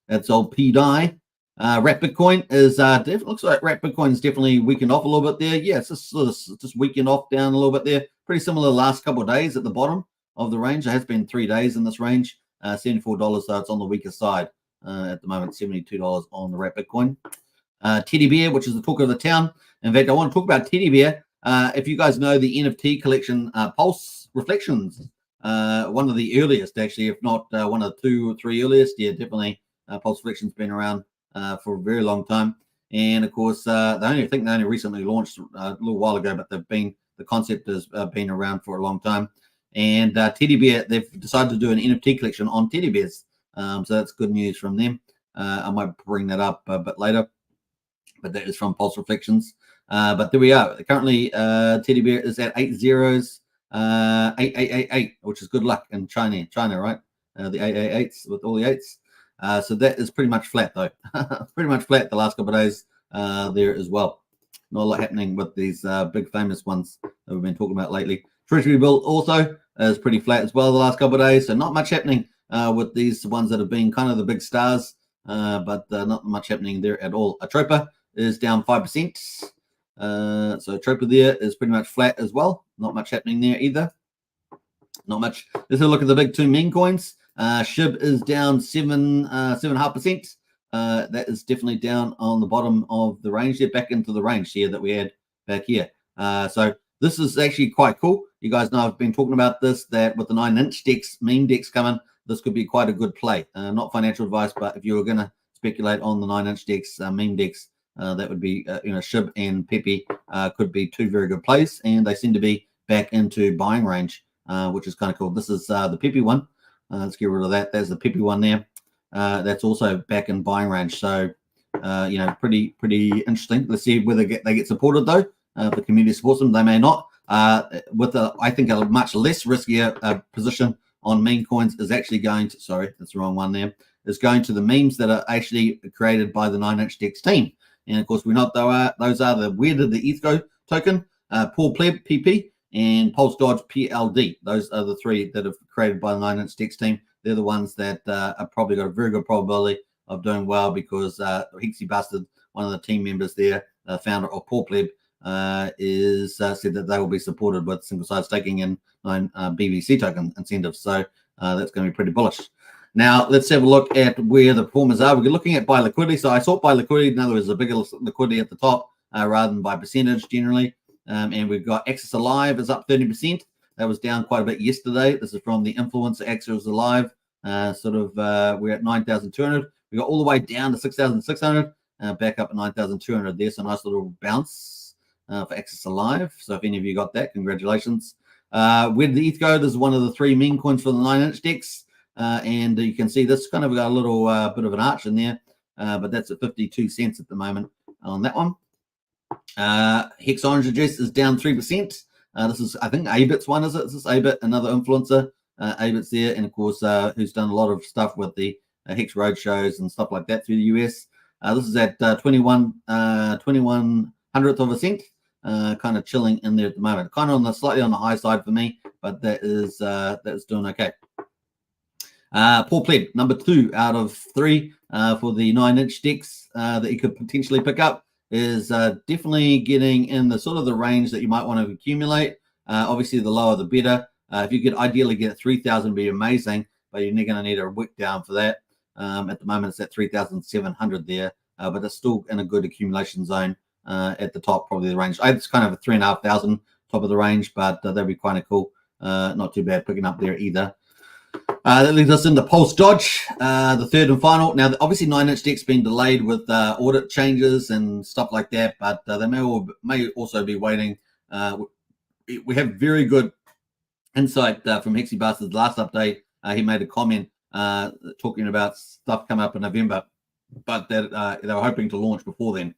That's old P-Die. Wrap Bitcoin is looks like Wrap Bitcoin is definitely weakened off a little bit there. Yeah, it's just weakened off down a little bit there. Pretty similar the last couple of days at the bottom of the range. It has been 3 days in this range. $74, so it's on the weaker side at the moment. $72 on the Wrap Bitcoin. Teddy Bear, which is the talk of the town. In fact, I want to talk about Teddy Bear. If you guys know the NFT collection, Pulse Reflections, one of the earliest, actually, if not one of the 2 or 3 earliest. Yeah, definitely. Pulse Reflections been around for a very long time. And of course, I think they only recently launched a little while ago, but the concept has been around for a long time. And Teddy Bear, they've decided to do an NFT collection on teddy bears. So that's good news from them. I might bring that up a bit later, but that is from Pulse Reflections. But there we are. Currently, Teddy Bear is at 8 zeros, 8888, which is good luck in China, right? The 888s with all the 8s. So that is pretty much flat, though. Pretty much flat the last couple of days there as well. Not a lot happening with these big famous ones that we've been talking about lately. Treasury bill also is pretty flat as well the last couple of days. So not much happening with these ones that have been kind of the big stars, but not much happening there at all. A Tropa is down 5%. So Tropa there is pretty much flat as well. Not much happening there either. Not much. Let's have a look at the big 2 meme coins. SHIB is down 7.5%. That is definitely down on the bottom of the range there, back into the range here that we had back here. So this is actually quite cool. You guys know I've been talking about this, that with the 9-inch decks, meme decks coming, this could be quite a good play. Not financial advice, but if you were going to speculate on the 9-inch decks, meme decks, that would be, SHIB and Pepe could be 2 very good plays, and they seem to be back into buying range, which is kind of cool. This is the Pepe one. Let's get rid of that. There's the Pepe one there. That's also back in buying range. So, pretty interesting. Let's see whether they get supported, though. If the community supports them, they may not. With I think a much less riskier position on meme coins is actually going to, sorry, that's the wrong one there, is going to the memes that are actually created by the 9-inch decks team. And of course, we know those are the Where Did the ETH Go token, Paul Pleb, PP, and Pulse Dodge, PLD. Those are the 3 that are created by the 9-inch decks team. They're the ones that are probably got a very good probability of doing well because Hexy Bastard, one of the team members there, founder of Paul Pleb, is said that they will be supported with single-side staking and 9 BVC token incentives. So that's going to be pretty bullish. Now, let's have a look at where the performers are. We're looking at by liquidity. So I sort by liquidity. In other words, a bigger liquidity at the top rather than by percentage generally. And we've got Access Alive is up 30%. That was down quite a bit yesterday. This is from the influencer Access Alive. We're at 9,200. We got all the way down to 6,600. Back up at 9,200 there. So nice little bounce for Access Alive. So if any of you got that, congratulations. Where did the ETH go? This is one of the 3 meme coins for the 9-inch decks. And you can see this kind of got a little bit of an arch in there, but that's at 52 cents at the moment on that one. Hex Orange Address is down 3%. This is, I think, Abit's one, is it? This is Abit, another influencer. Abit's there, and of course, who's done a lot of stuff with the Hex Road shows and stuff like that through the US. This is at 21 hundredth of a cent, kind of chilling in there at the moment. Kind of slightly on the high side for me, but that's doing okay. Paul Pleb, number 2 out of 3 for the 9-inch decks that you could potentially pick up, is definitely getting in the sort of the range that you might want to accumulate. Obviously, the lower the better. If you could ideally get 3,000, it'd be amazing, but you're going to need a wick down for that. At the moment, it's at 3,700 there, but it's still in a good accumulation zone at the top, probably the range. It's kind of a 3,500 top of the range, but that'd be kind of cool. Not too bad picking up there either. That leads us into Pulse Dodge, the 3rd and final. Now, obviously, 9-inch deck's been delayed with audit changes and stuff like that, but they may also be waiting. We have very good insight from Hexy Bastard's last update. He made a comment talking about stuff coming up in November, but that they were hoping to launch before then.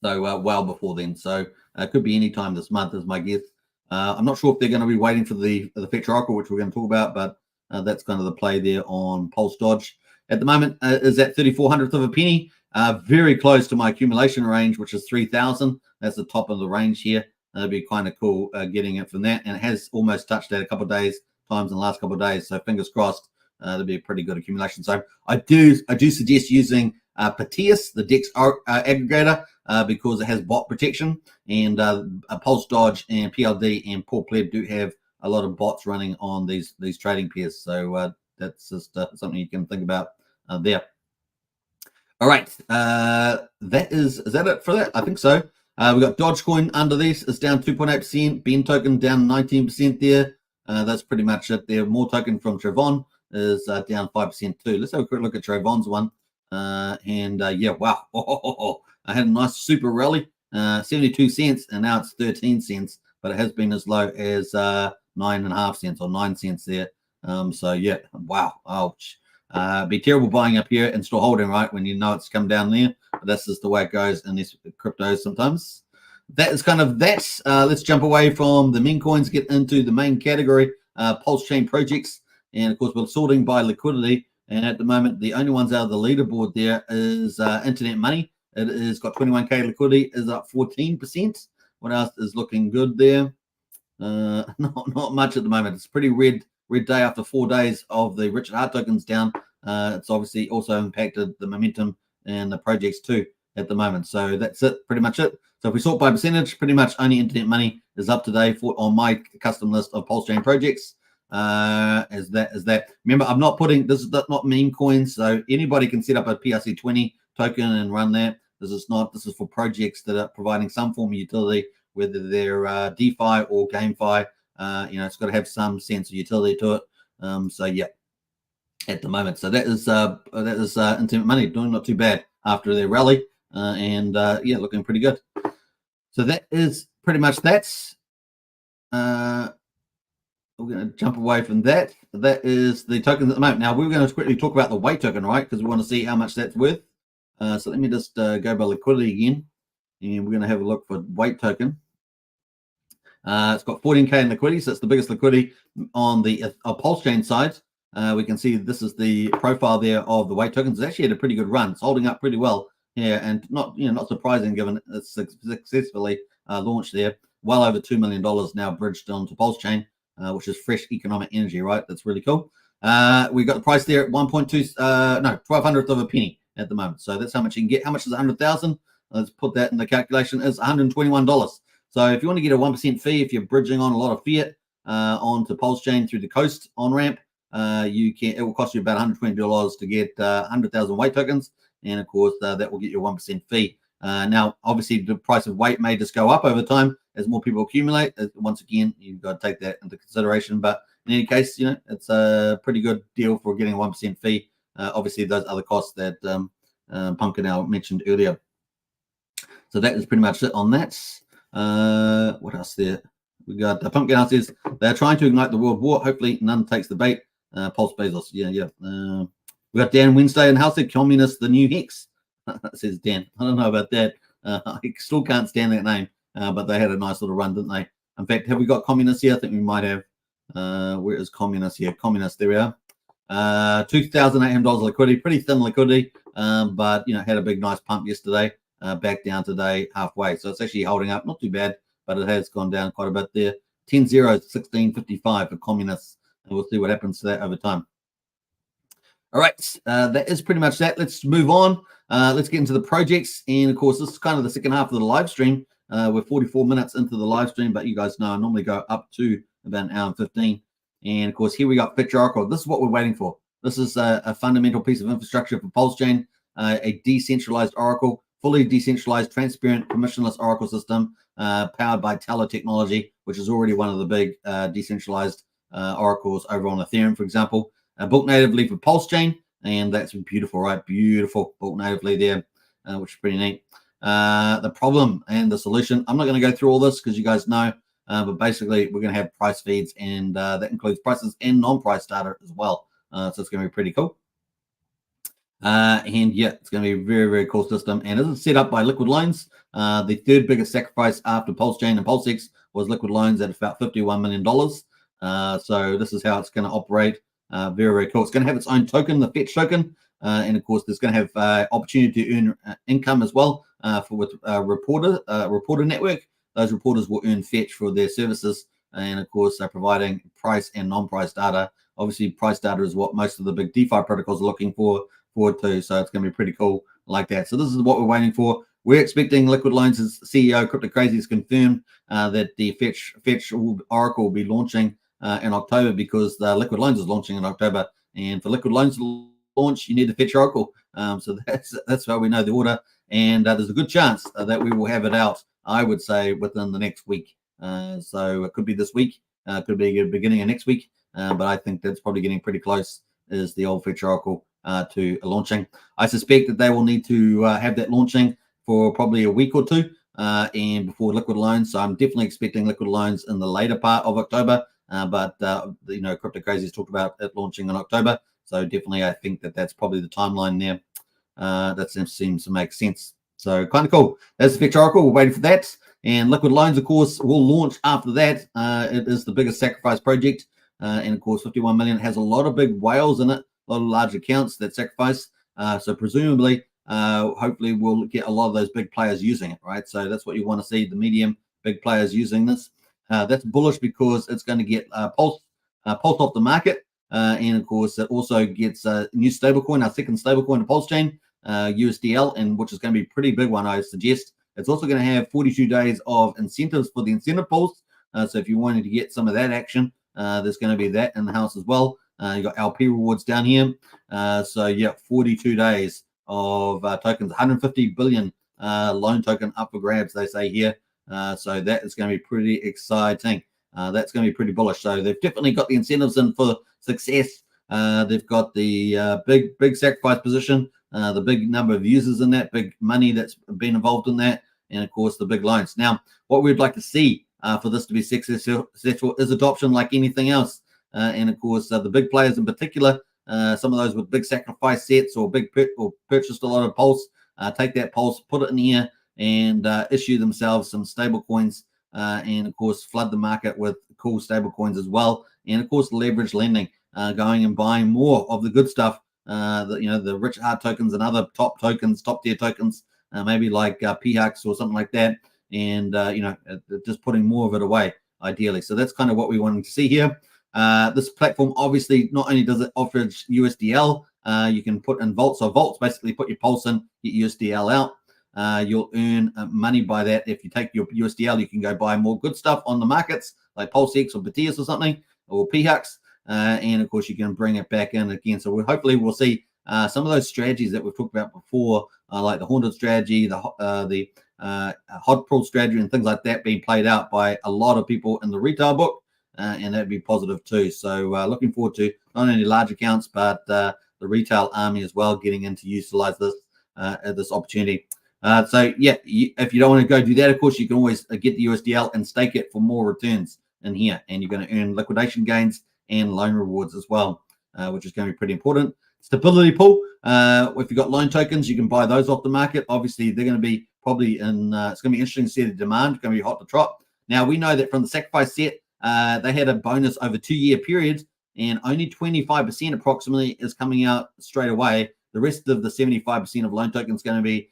So well before then. So it could be any time this month is my guess. I'm not sure if they're going to be waiting for the Fetch Oracle, which we're going to talk about, but that's kind of the play there on Pulse Dodge. At the moment is at 3400th of a penny, very close to my accumulation range, which is 3,000. That's the top of the range here. That'd be kind of cool getting it from that, and it has almost touched that a couple of days times in the last couple of days. So fingers crossed, that'd be a pretty good accumulation. So I do suggest using Proteus, the DEX aggregator, because it has bot protection, and Pulse Dodge and PLD and Poor Pleb do have a lot of bots running on these trading pairs. So that's just something you can think about there. All right, is that it for that? I think so. We got Dogecoin under this. It's down 2.8%. Ben token down 19% there. That's pretty much it there. More token from Trayvon is down 5% too. Let's have a quick look at Trayvon's one. Yeah, wow. I had a nice super rally, 72 cents, and now it's 13 cents, but it has been as low as 9.5 cents or 9 cents there. So yeah, wow, ouch. Be terrible buying up here and still holding, right, when you know it's come down there. But that's just the way it goes in these cryptos sometimes. That is kind of that. Let's jump away from the meme coins, get into the main category, Pulsechain projects. And of course, we're sorting by liquidity. And at the moment, the only ones out of the leaderboard there is Internet Money. It has got 21K liquidity, is up 14%. What else is looking good there? Not much at the moment. It's pretty red day after 4 days of the Richard Hart tokens down. It's obviously also impacted the momentum and the projects too at the moment. So that's it, pretty much it. So if we sort by percentage, pretty much only Internet Money is up today on my custom list of Pulsechain projects. As that. Remember, I'm not putting this is not meme coins, so anybody can set up a PRC20 token and run that. This is for projects that are providing some form of utility, whether they're DeFi or GameFi. It's got to have some sense of utility to it. So yeah, at the moment. So that is Internet Money doing not too bad after their rally, yeah, looking pretty good. So that is pretty much that. We're going to jump away from that. That is the tokens at the moment. Now we're going to quickly talk about the weight token, right? Because we want to see how much that's worth. So let me just go by liquidity again, and we're going to have a look for weight token. It's got 14K in liquidity, so it's the biggest liquidity on the Pulsechain side. We can see this is the profile there of the weight tokens. It's actually had a pretty good run. It's holding up pretty well here, and not surprising given it's successfully launched there. Well over $2 million now bridged onto Pulsechain, which is fresh economic energy, right? That's really cool. We got the price there at 1200th of a penny at the moment. So that's how much you can get. How much is 100,000? Let's put that in the calculation. It's $121. So if you want to get a 1% fee, if you're bridging on a lot of fiat onto Pulsechain through the Coast on ramp, it will cost you about $120 to get 100,000 weight tokens, and of course that will get you a 1% fee. Now, obviously, the price of weight may just go up over time as more people accumulate. Once again, you've got to take that into consideration. But in any case, it's a pretty good deal for getting a 1% fee. Obviously, those other costs that Pumpkin Owl mentioned earlier. So that is pretty much it on that. What else there? We got Pumpkin Owl says they're trying to ignite the world war. Hopefully, none takes the bait. Pulse Bezos. Yeah. We got Dan Wednesday and House of Communist, the new Hex. Says Dan. I don't know about that. I still can't stand that name, but they had a nice little run, didn't they? In fact, have we got Communist here? I think we might have. Where is Communist here? Communist, there we are. $2,800 liquidity, pretty thin liquidity, but had a big nice pump yesterday. Back down today halfway, so it's actually holding up, not too bad, but it has gone down quite a bit there. 10-0, 1655 for Communists, and we'll see what happens to that over time. All right, that is pretty much that. Let's move on. Let's get into the projects, and of course, this is kind of the second half of the live stream. We're 44 minutes into the live stream, but you guys know I normally go up to about an hour and 15. And of course, here we got Fetch Oracle. This is what we're waiting for. This is a fundamental piece of infrastructure for Pulsechain, a decentralized Oracle, fully decentralized, transparent, permissionless Oracle system powered by Talo technology, which is already one of the big decentralized oracles over on Ethereum, for example. Built natively for Pulsechain, and that's beautiful, right? Beautiful, built natively there, which is pretty neat. The problem and the solution, I'm not going to go through all this because you guys know, but basically we're going to have price feeds, and that includes prices and non-price data as well. So it's going to be pretty cool. And yeah, it's going to be a very, very cool system. And this is set up by Liquid Loans. The third biggest sacrifice after Pulsechain and Pulsex was Liquid Loans at about $51 million. So this is how it's going to operate. Very, very cool. It's going to have its own token, the Fetch token. And of course, there's going to have opportunity to earn income as well with reporter network. Those reporters will earn Fetch for their services. And of course, they're providing price and non-price data. Obviously, price data is what most of the big DeFi protocols are looking forward to. So it's going to be pretty cool like that. So this is what we're waiting for. We're expecting Liquid Loans' CEO, Crypto Crazy, has confirmed that the Fetch Oracle will be launching in October, because the Liquid Loans is launching in October. And for Liquid Loans to launch, you need the Fetch Oracle. So that's how we know the order. And there's a good chance that we will have it out, I would say, within the next week. So it could be this week, could be the beginning of next week. But I think that's probably getting pretty close, is the old Fetch Oracle to launching. I suspect that they will need to have that launching for probably a week or two and before Liquid Loans. So I'm definitely expecting Liquid Loans in the later part of October. But Crypto Crazy has talked about it launching in October. So definitely I think that that's probably the timeline there. That seems to make sense. So kind of cool. That's the Fetch Oracle. We're waiting for that. And Liquid Loans, of course, will launch after that. It is the biggest sacrifice project. And of course, 51 million has a lot of big whales in it, a lot of large accounts that sacrifice. So presumably, hopefully we'll get a lot of those big players using it, right? So that's what you want to see, the medium big players using this. That's bullish because it's going to get Pulse off the market. And of course, it also gets a new stablecoin, our second stablecoin to Pulsechain, USDL, and which is going to be a pretty big one, I suggest. It's also going to have 42 days of incentives for the incentive pools. So if you wanted to get some of that action, there's going to be that in the house as well. You got LP rewards down here. So yeah, 42 days of tokens, 150 billion loan token up for grabs, they say here. So that is going to be pretty exciting. That's going to be pretty bullish. So they've definitely got the incentives in for success. They've got the big sacrifice position, the big number of users in that, big money that's been involved in that, and of course the big loans. Now, what we'd like to see for this to be successful is adoption like anything else. And of course, the big players in particular, some of those with big sacrifice sets or purchased a lot of Pulse, take that Pulse, put it in here, and issue themselves some stable coins, and of course flood the market with cool stable coins as well, and of course leverage lending, going and buying more of the good stuff, the rich hard tokens and other top tier tokens, maybe like PHUX or something like that, and just putting more of it away ideally. So that's kind of what we wanted to see here. This platform obviously not only does it offer USDL, you can put in vaults. So vaults basically put your Pulse in, get USDL out. You'll earn money by that. If you take your USDL, you can go buy more good stuff on the markets like PulseX or Batias or something, or PHUX, and of course you can bring it back in again. So hopefully we'll see some of those strategies that we've talked about before, like the Haunted strategy, the Hot Pool strategy, and things like that being played out by a lot of people in the retail book, and that'd be positive too. So looking forward to not only large accounts but the retail army as well getting in to utilize this opportunity. So yeah, if you don't want to go do that, of course, you can always get the USDL and stake it for more returns in here, and you're going to earn liquidation gains and loan rewards as well, which is going to be pretty important. Stability pool. If you've got loan tokens, you can buy those off the market. Obviously, they're going to be probably in. It's going to be interesting to see the demand. It's going to be hot to trot. Now we know that from the sacrifice set, they had a bonus over 2-year periods, and only 25% approximately is coming out straight away. The rest of the 75% of loan tokens is going to be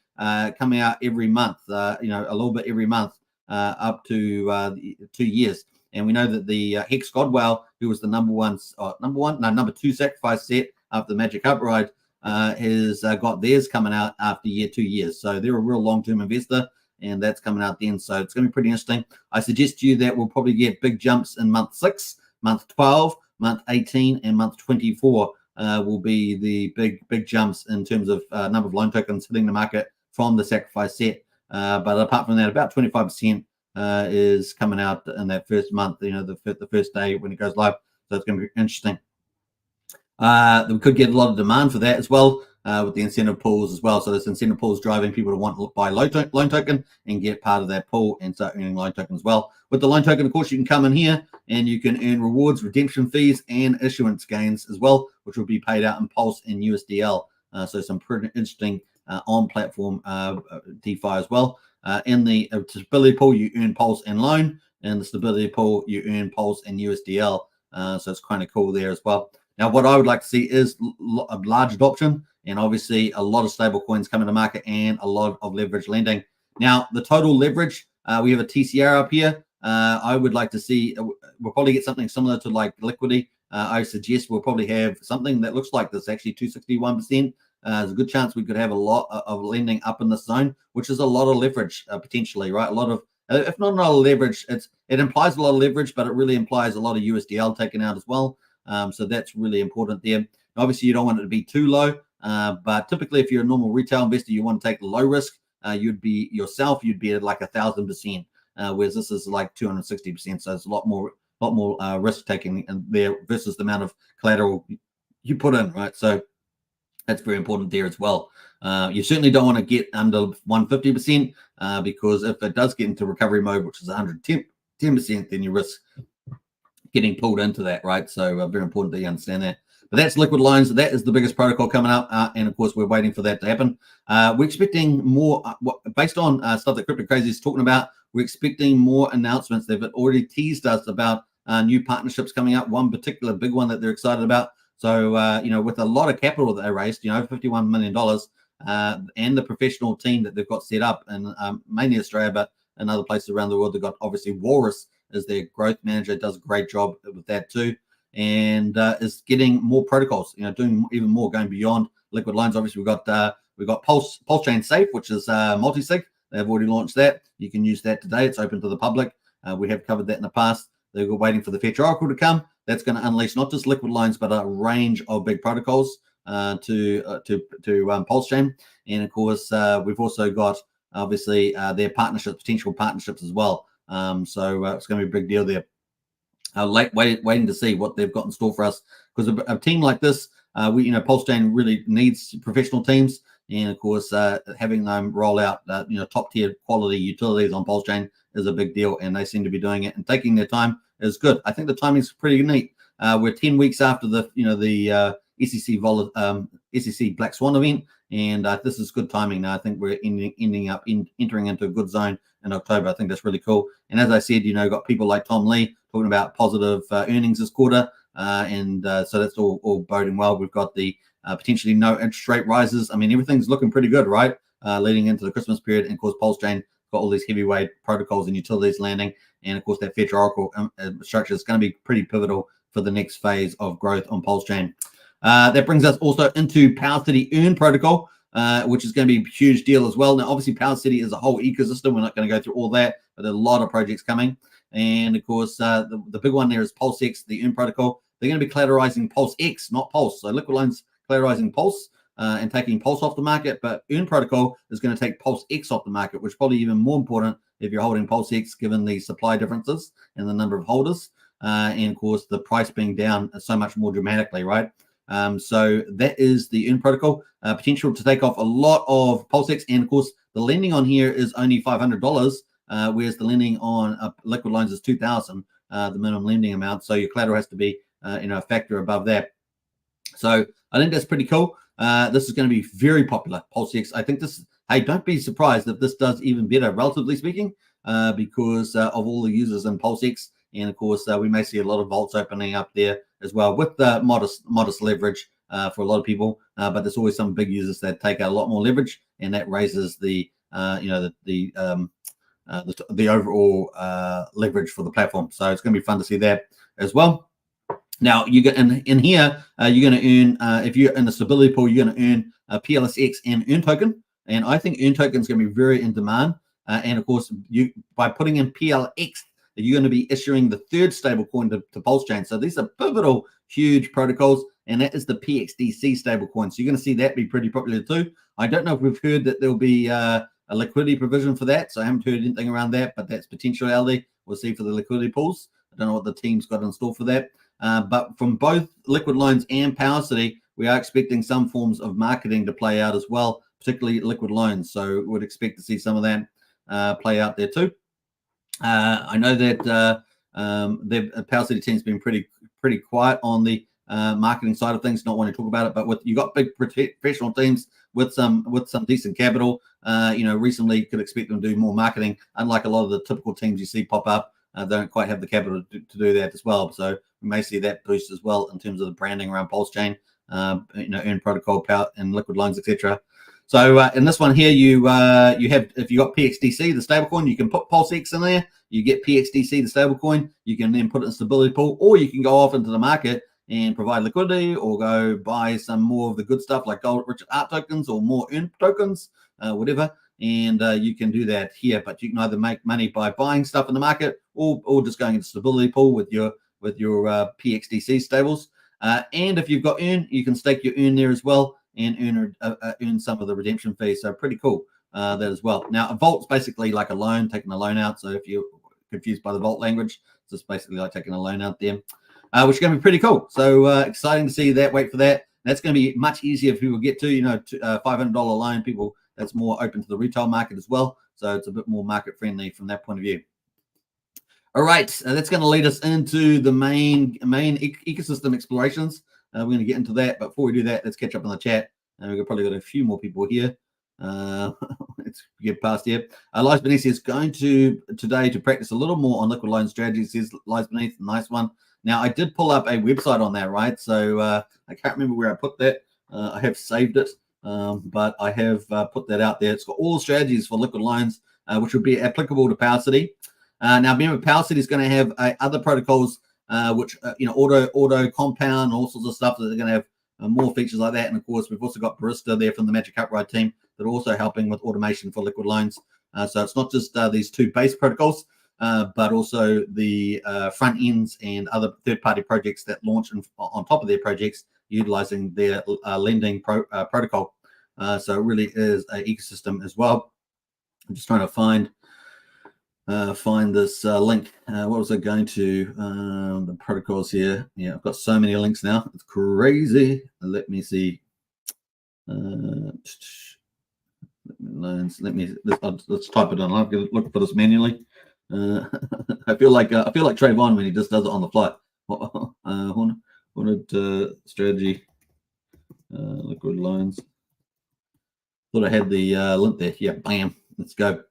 coming out every month, a little bit every month, up to 2 years. And we know that the Hex Godwell, who was the number 2 sacrifice set after the Magic Upride, has got theirs coming out after 2 years. So they're a real long-term investor, and that's coming out then. So it's going to be pretty interesting. I suggest to you that we'll probably get big jumps in month 6, month 12, month 18, and month 24 will be the big jumps in terms of number of loan tokens hitting the market from the sacrifice set. But apart from that, about 25% is coming out in that first month, the first day when it goes live. So it's going to be interesting. We could get a lot of demand for that as well, with the incentive pools as well. So this incentive pool is driving people to want to buy loan token and get part of that pool and start earning loan token as well. With the loan token, of course, you can come in here and you can earn rewards, redemption fees, and issuance gains as well, which will be paid out in Pulse and USDL. So some pretty interesting on-platform DeFi as well. In the stability pool, you earn Pulse and loan. In the stability pool, you earn Pulse and USDL. So it's kind of cool there as well. Now, what I would like to see is a large adoption, and obviously a lot of stable coins coming to market and a lot of leverage lending. Now, the total leverage, we have a TCR up here. I would like to see, we'll probably get something similar to like liquidity. I suggest we'll probably have something that looks like this, actually 261%. There's a good chance we could have a lot of lending up in this zone, which is a lot of leverage potentially, right? A lot of, if not a lot of leverage, it implies a lot of leverage, but it really implies a lot of USDL taken out as well. So that's really important there. Obviously, you don't want it to be too low, but typically, if you're a normal retail investor, you want to take the low risk. You'd be at like 1,000%, whereas this is like 260%. So it's a lot more risk taking there versus the amount of collateral you put in, right? So that's very important there as well. You certainly don't want to get under 150% because if it does get into recovery mode, which is 110%, then you risk getting pulled into that, right? So very important that you understand that. But that's liquid loans. That is the biggest protocol coming up, and of course we're waiting for that to happen. We're expecting more, based on stuff that Crypto Crazy is talking about. We're expecting more announcements. They've already teased us about new partnerships coming up. One particular big one that they're excited about. So with a lot of capital that they raised, $51 million, and the professional team that they've got set up, and mainly Australia, but in other places around the world, they've got obviously Walrus as their growth manager, does a great job with that too, and is getting more protocols, doing even more, going beyond liquid loans. Obviously, we've got Pulsechain Safe, which is multi-sig. They've already launched that. You can use that today. It's open to the public. We have covered that in the past. They're waiting for the Fetch Oracle to come. That's going to unleash not just liquid loans, but a range of big protocols to Pulsechain. And of course, we've also got obviously their potential partnerships as well. So it's going to be a big deal there. Waiting to see what they've got in store for us, because a team like this, Pulsechain really needs professional teams, and of course, having them roll out top tier quality utilities on Pulsechain is a big deal, and they seem to be doing it and taking their time is good. I think the timing is pretty neat. We're 10 weeks after the SEC Black Swan event, and this is good timing now. I think we're entering into a good zone in October. I think that's really cool. And as I said, got people like Tom Lee talking about positive earnings this quarter, and so that's all boding well. We've got the potentially no interest rate rises. I mean, everything's looking pretty good, right? Leading into the Christmas period, and of course, Pulsechain got all these heavyweight protocols and utilities landing, and of course, that Fetch Oracle structure is going to be pretty pivotal for the next phase of growth on Pulsechain. That brings us also into Power City Earn protocol, which is going to be a huge deal as well. Now, obviously, Power City is a whole ecosystem. We're not going to go through all that, but there are a lot of projects coming. And of course, the big one there is PulseX, the Earn protocol. They're going to be collateralizing PulseX, not Pulse. So liquid loans collateralizing Pulse and taking Pulse off the market, but Earn protocol is going to take PulseX off the market, which is probably even more important if you're holding PulseX, given the supply differences and the number of holders, and of course the price being down so much more dramatically, right? So that is the Earn protocol, potential to take off a lot of PulseX, and of course the lending on here is only $500, whereas the lending on liquid loans is $2,000, the minimum lending amount. So your collateral has to be a factor above that. So I think that's pretty cool. This is going to be very popular, PulseX. I think this. Hey, don't be surprised if this does even better, relatively speaking, because of all the users in PulseX. And of course, we may see a lot of vaults opening up there as well, with the modest leverage for a lot of people. But there's always some big users that take out a lot more leverage, and that raises the overall leverage for the platform. So it's going to be fun to see that as well. Now you get in here, you're going to earn if you're in the stability pool, you're going to earn PLSX and Earn token, and I think Earn token is going to be very in demand. And of course, by putting in PLX, you're going to be issuing the third stable coin to Pulsechain. So these are pivotal, huge protocols, and that is the PXDC stable coin. So you're going to see that be pretty popular too. I don't know if we've heard that there'll be a liquidity provision for that, so I haven't heard anything around that, but that's potentiality. We'll see for the liquidity pools. I don't know what the team's got in store for that. But from both liquid loans and Power City, we are expecting some forms of marketing to play out as well, particularly liquid loans. So we'd expect to see some of that play out there too. I know that the Power City team's been pretty quiet on the marketing side of things, not want to talk about it. But with you got big professional teams with some decent capital, recently could expect them to do more marketing. Unlike a lot of the typical teams you see pop up, they don't quite have the capital to do that as well. So we may see that boost as well in terms of the branding around Pulsechain, earn protocol, power, and liquid loans, etc. So in this one here, you have, if you got PXDC, the stablecoin, you can put PulseX in there. You get PXDC, the stablecoin. You can then put it in stability pool, or you can go off into the market and provide liquidity, or go buy some more of the good stuff like gold, rich art tokens, or more earn tokens, whatever. And you can do that here. But you can either make money by buying stuff in the market, or just going into stability pool with your PXDC stables. And if you've got earn, you can stake your earn there as well, and earn some of the redemption fees. So pretty cool, that as well. Now, a vault's basically like a loan, taking a loan out. So if you're confused by the vault language, it's just basically like taking a loan out there, which is going to be pretty cool. So exciting to see that. Wait for that. That's going to be much easier if people get to, $500 loan. People, that's more open to the retail market as well. So it's a bit more market friendly from that point of view. All right, that's going to lead us into the main ecosystem explorations. We're going to get into that, but before we do that, let's catch up on the chat. We've probably got a few more people here. Let's get past here. Lies Beneath is going to today to practice a little more on liquid loan strategies. Says Lies Beneath, nice one. Now I did pull up a website on that, right? So I can't remember where I put that. I have saved it, but I have put that out there. It's got all the strategies for liquid loans, which would be applicable to Power City. Now remember, Power City is going to have other protocols, which auto compound, all sorts of stuff that are going to have more features like that. And of course, we've also got Barista there from the Magic Upright team that are also helping with automation for liquid loans. So it's not just these two base protocols, but also the front ends and other third-party projects that launch on top of their projects utilizing their lending protocol. So it really is an ecosystem as well. I'm just trying to find this link. What was I going to? The protocols here. Yeah, I've got so many links now. It's crazy. Let me see. Let's type it on. I'll look for this manually. I feel like Trayvon when he just does it on the fly. Wanted strategy, liquid loans. Thought I had the link there. Yeah, bam. Let's go.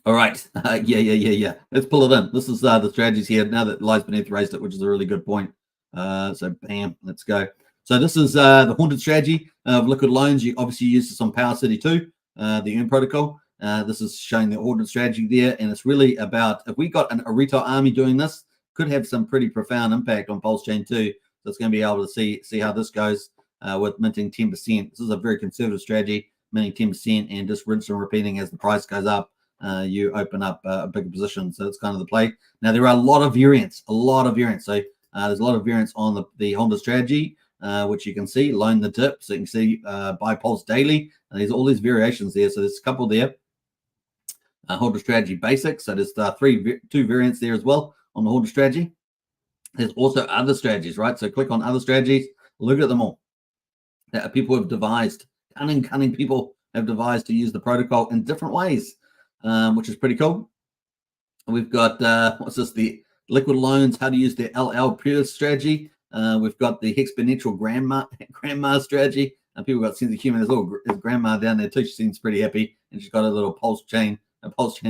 All right. Yeah. Let's pull it in. This is the strategies here now that Lies Beneath raised it, which is a really good point. So bam, let's go. So this is the haunted strategy of liquid loans. You obviously use this on Power City too, the earn protocol. This is showing the haunted strategy there, and it's really about, if we got a retail army doing this, could have some pretty profound impact on Pulsechain too. So it's going to be able to see how this goes with minting 10%. This is a very conservative strategy, minting 10% and just rinse and repeating as the price goes up. You open up a bigger position. So it's kind of the play. Now there are a lot of variants. So there's a lot of variants on the Honda strategy, which you can see, loan the dip. So you can see buy Pulse daily. And there's all these variations there. So there's a couple there. Honda strategy basics. So there's two variants there as well on the Honda strategy. There's also other strategies, right? So click on other strategies. Look at them all. That people have devised, cunning people have devised to use the protocol in different ways. Which is pretty cool. We've got what's this? The liquid loans, how to use the LL pure strategy. We've got the exponential grandma strategy. And people got sense of humor. There's a little grandma down there too. She seems pretty happy, and she's got a little pulse chain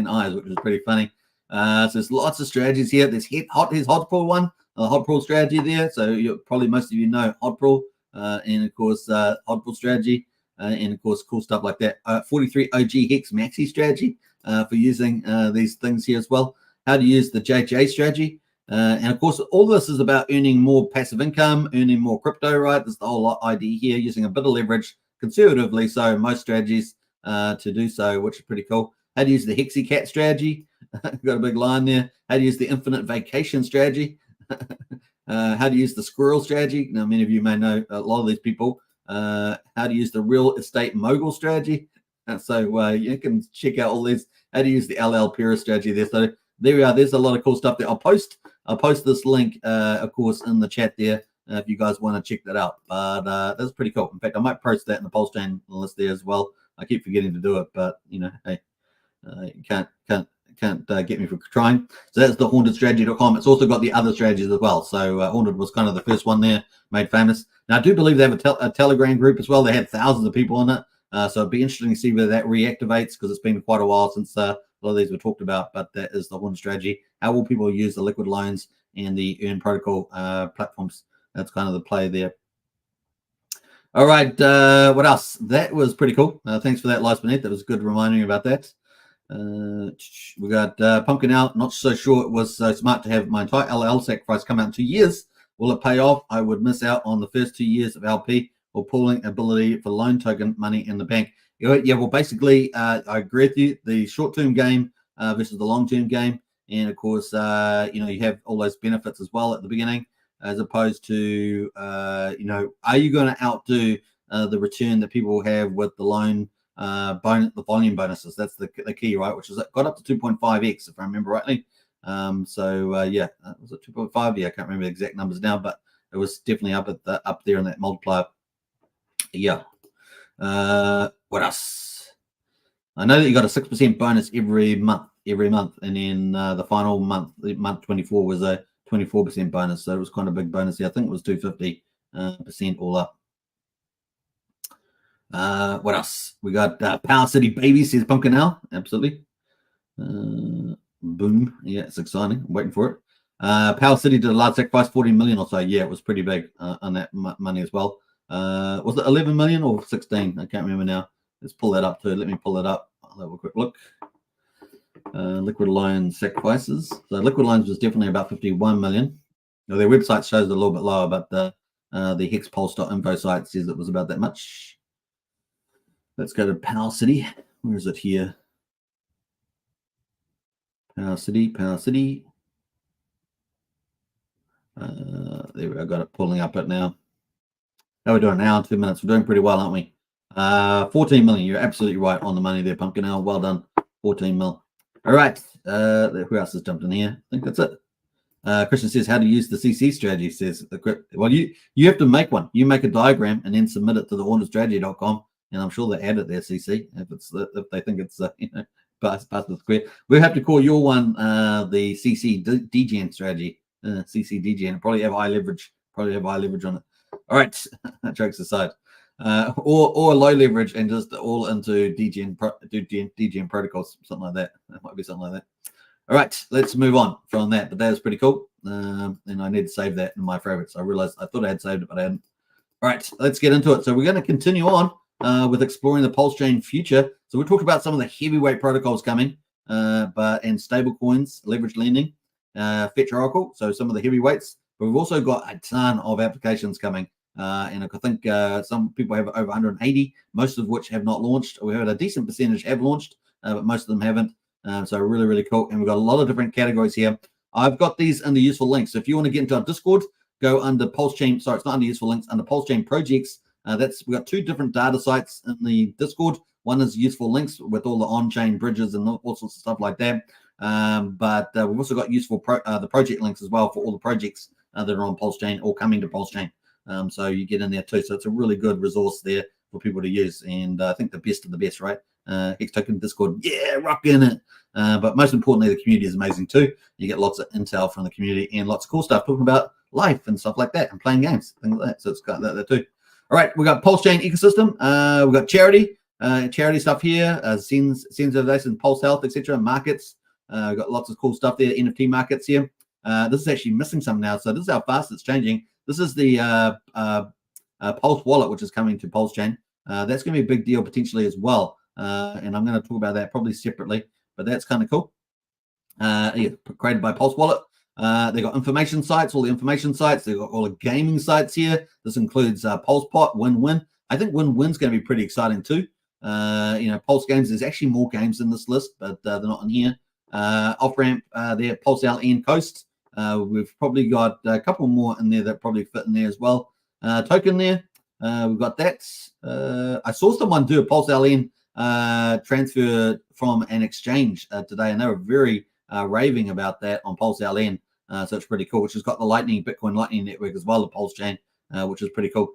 eyes, which is pretty funny. So there's lots of strategies here. There's Hodpool one, Hodpool strategy there. So probably most of you know Hodpool, and of course Hodpool strategy. And of course, cool stuff like that. 43 OG Hex Maxi strategy for using these things here as well. How to use the JJ strategy. And of course, all this is about earning more passive income, earning more crypto, right? There's the whole idea here, using a bit of leverage conservatively. So most strategies to do so, which is pretty cool. How to use the HexiCat strategy. Got a big line there. How to use the infinite vacation strategy. How to use the squirrel strategy. Now, many of you may know a lot of these people. How to use the real estate mogul strategy. So you can check out all these. How to use the LL Pura strategy there. So there we are. There's a lot of cool stuff there. I'll post this link, of course, in the chat there if you guys want to check that out. But that's pretty cool. In fact, I might post that in the Pulsechain list there as well. I keep forgetting to do it, but hey, you can't get me for trying. So that's the hauntedstrategy.com. It's also got the other strategies as well. So Haunted was kind of the first one there, made famous. Now I do believe they have a Telegram group as well. They had thousands of people in it. So it'd be interesting to see whether that reactivates, because it's been quite a while since a lot of these were talked about. But that is the Haunted strategy. How will people use the liquid loans and the Earn protocol platforms? That's kind of the play there. All right, what else? That was pretty cool. Thanks for that, Lice Beneath. That was good reminding me about that. We got Pumpkin out. Not so sure it was so smart to have my entire LL sacrifice come out in 2 years. Will it pay off? I would miss out on the first 2 years of LP or pooling ability for loan token money in the bank. Yeah, well, basically, I agree with you. The short-term game versus the long-term game. And, of course, you have all those benefits as well at the beginning, as opposed to, are you going to outdo the return that people have with the loan bonus, the volume bonuses? That's the key, right? Which is got up to 2.5x, if I remember rightly. Was it 2.5? Yeah, I can't remember the exact numbers now, but it was definitely up there in that multiplier. Yeah. What else? I know that you got a 6% bonus every month, and then the final month 24 was a 24% bonus, so it was kind of a big bonus here. I think it was 250% all up. What else? We got Power City Baby, says Pumpkin Now. Absolutely. Boom. Yeah, it's exciting. I'm waiting for it. Power City did a large sacrifice, 14 million or so. Yeah, it was pretty big on that money as well. Was it 11 million or 16? I can't remember now. Let's pull that up too. Let me pull it up. I'll have a quick look. Liquid loan sacrifices. So liquid loans was definitely about 51 million. Now, their website shows it a little bit lower, but the hexpulse.info site says it was about that much. Let's go to Power City. Where is it here? Power City. There we go. I got it pulling up it now. How are we doing? An hour and 2 minutes. We're doing pretty well, aren't we? 14 million. You're absolutely right on the money there, Pumpkin Owl. Well done. 14 mil. All right. Who else has jumped in here? I think that's it. Christian says, how to use the CC strategy, says, well, you have to make one. You make a diagram and then submit it to the hauntedstrategy.com, and I'm sure they add it there, CC, if they think it's, past the square. We have to call your one the CC DGN strategy, CC DGN. Probably have high leverage on it. All right, jokes aside. Or low leverage and just all into DGN protocols, something like that. That might be something like that. All right, let's move on from that. But that was pretty cool. And I need to save that in my favorites. I realized I thought I had saved it, but I hadn't. All right, let's get into it. So we're going to continue on with exploring the Pulsechain future. So we talked about some of the heavyweight protocols coming, and stable coins, leverage lending, Fetch Oracle. So some of the heavyweights. But we've also got a ton of applications coming. And I think some people have over 180, most of which have not launched. We had a decent percentage have launched, but most of them haven't. So really, really cool. And we've got a lot of different categories here. I've got these under useful links. So if you want to get into our Discord, go under Pulsechain. Sorry, it's not under useful links, under Pulsechain projects. We've got two different data sites in the Discord. One is useful links with all the on-chain bridges and all sorts of stuff like that. But we've also got useful the project links as well for all the projects that are on Pulsechain or coming to Pulsechain. So you get in there too. So it's a really good resource there for people to use. And I think the best of the best, right? Hex Token Discord, yeah, rocking it. But most importantly, the community is amazing too. You get lots of intel from the community and lots of cool stuff talking about life and stuff like that and playing games, things like that. So it's got that too. All right, we've got Pulsechain ecosystem. We've got charity stuff here, scenes of this and Pulse Health, etc. Markets. We've got lots of cool stuff there. NFT markets here. This is actually missing some now. So this is how fast it's changing. This is the Pulse wallet, which is coming to Pulsechain. That's going to be a big deal potentially as well. And I'm going to talk about that probably separately, but that's kind of cool. Created by Pulse Wallet. They got information sites, all the information sites. They've got all the gaming sites here. This includes PulsePot, Win-Win. I think Win-Win's going to be pretty exciting too. Pulse games, there's actually more games in this list, but they're not in here. Off-ramp there, Pulse LN Coast. We've probably got a couple more in there that probably fit in there as well. Token there. We've got that. I saw someone do a Pulse LN transfer from an exchange today, and they were very raving about that on Pulse LN. So it's pretty cool, which has got the Bitcoin Lightning Network as well, the Pulse chain, which is pretty cool.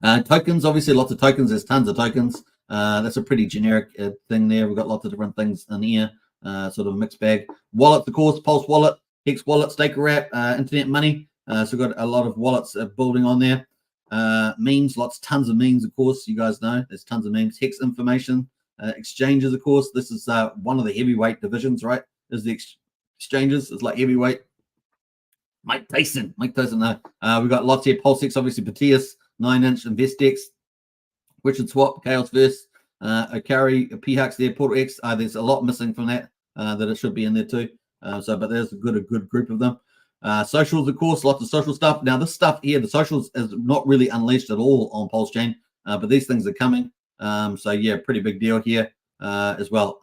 Tokens, obviously lots of tokens. There's tons of tokens. That's a pretty generic thing there. We've got lots of different things in here. sort of a mixed bag. Wallets, of course, Pulse Wallet, Hex Wallet, Staker Wrap, Internet Money. So we've got a lot of wallets building on there. Memes, tons of memes, of course. You guys know there's tons of memes. Hex Information, exchanges, of course. This is one of the heavyweight divisions, right? Is the exchanges. It's like heavyweight. Mike Tyson, no. We've got lots here. Pulsex, obviously, Patius, 9-inch, Investex, Richard Swap, Chaos Verse, Akari, PHux there, Portal X. There's a lot missing from that it should be in there too. But there's a good group of them. Socials, of course, lots of social stuff. Now, this stuff here, the socials is not really unleashed at all on Pulsechain, but these things are coming. So yeah, pretty big deal here as well.